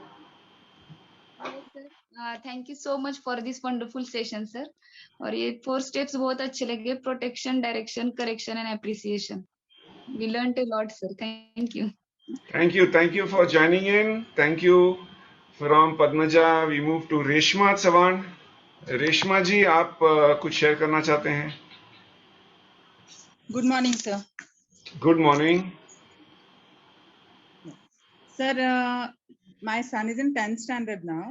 Thank you so much for this wonderful session sir. और ये 4 steps बहुत अच्छे लगे, protection, direction, correction and appreciation. We learned a lot sir, thank you. Thank you for joining in. Thank you. From Padmaja, we move to Reshma Chavan. Reshma ji, आप कुछ share करना चाहते हैं? Good morning, sir. Good morning. Sir, my son is in 10th standard now.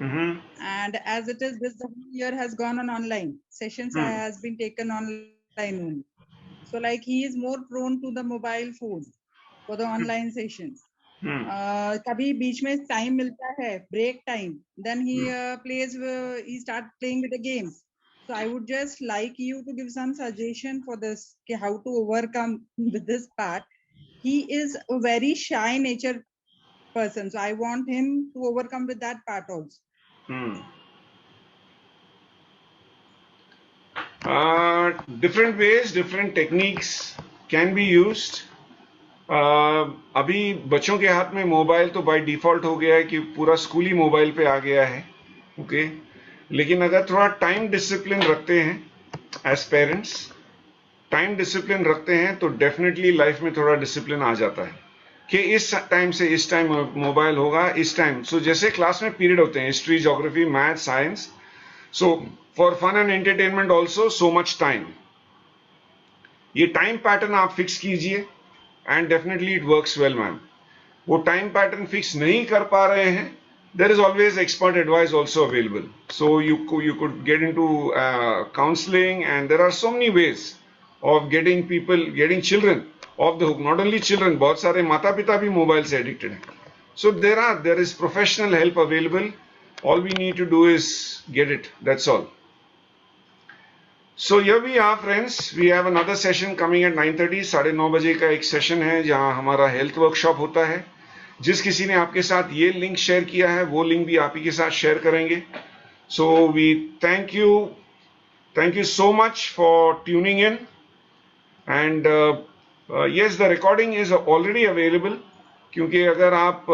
And as it is, this whole year has gone on online. Sessions has been taken online only. So like he is more prone to the mobile phone for the online sessions. कभी बीच में time मिलता है, break time, then he plays, he start playing with the games. So I would just like you to give some suggestion for this, how to overcome with this part. He is a very shy nature person, so I want him to overcome with that part also. Different ways, different techniques can be used. अभी बच्चों के हाथ में mobile तो by default हो गया है कि पूरा स्कूल ही मोबाइल पे आ गया है, ओके। लेकिन अगर थोड़ा टाइम डिसिप्लिन रखते हैं एज पेरेंट्स, टाइम डिसिप्लिन रखते हैं तो डेफिनेटली लाइफ में थोड़ा डिसिप्लिन आ जाता है कि इस टाइम से इस टाइम मोबाइल होगा, इस टाइम। सो जैसे क्लास में पीरियड होते हैं, history, geography, math, science, so for fun and entertainment also so much time. ये टाइम पैटर्न आप फिक्स कीजिए and definitely it works well ma'am. वो टाइम पैटर्न फिक्स नहीं कर पा रहे हैं, there is always expert advice also available. So you could get into counseling, and there are so many ways of getting children off the hook. Not only children, बहुत सारे माता पिता भी मोबाइल से एडिक्टेड हैं. So there is professional help available. All we need to do is get it. That's all. So here we are friends. We have another session coming at 9:30. 9:30 बजे का एक सेशन है जहां हमारा हेल्थ वर्कशॉप होता है. जिस किसी ने आपके साथ ये लिंक शेयर किया है वो लिंक भी आप ही के साथ शेयर करेंगे. So we thank you so much for tuning in, and yes, the recording is already available. क्योंकि अगर आप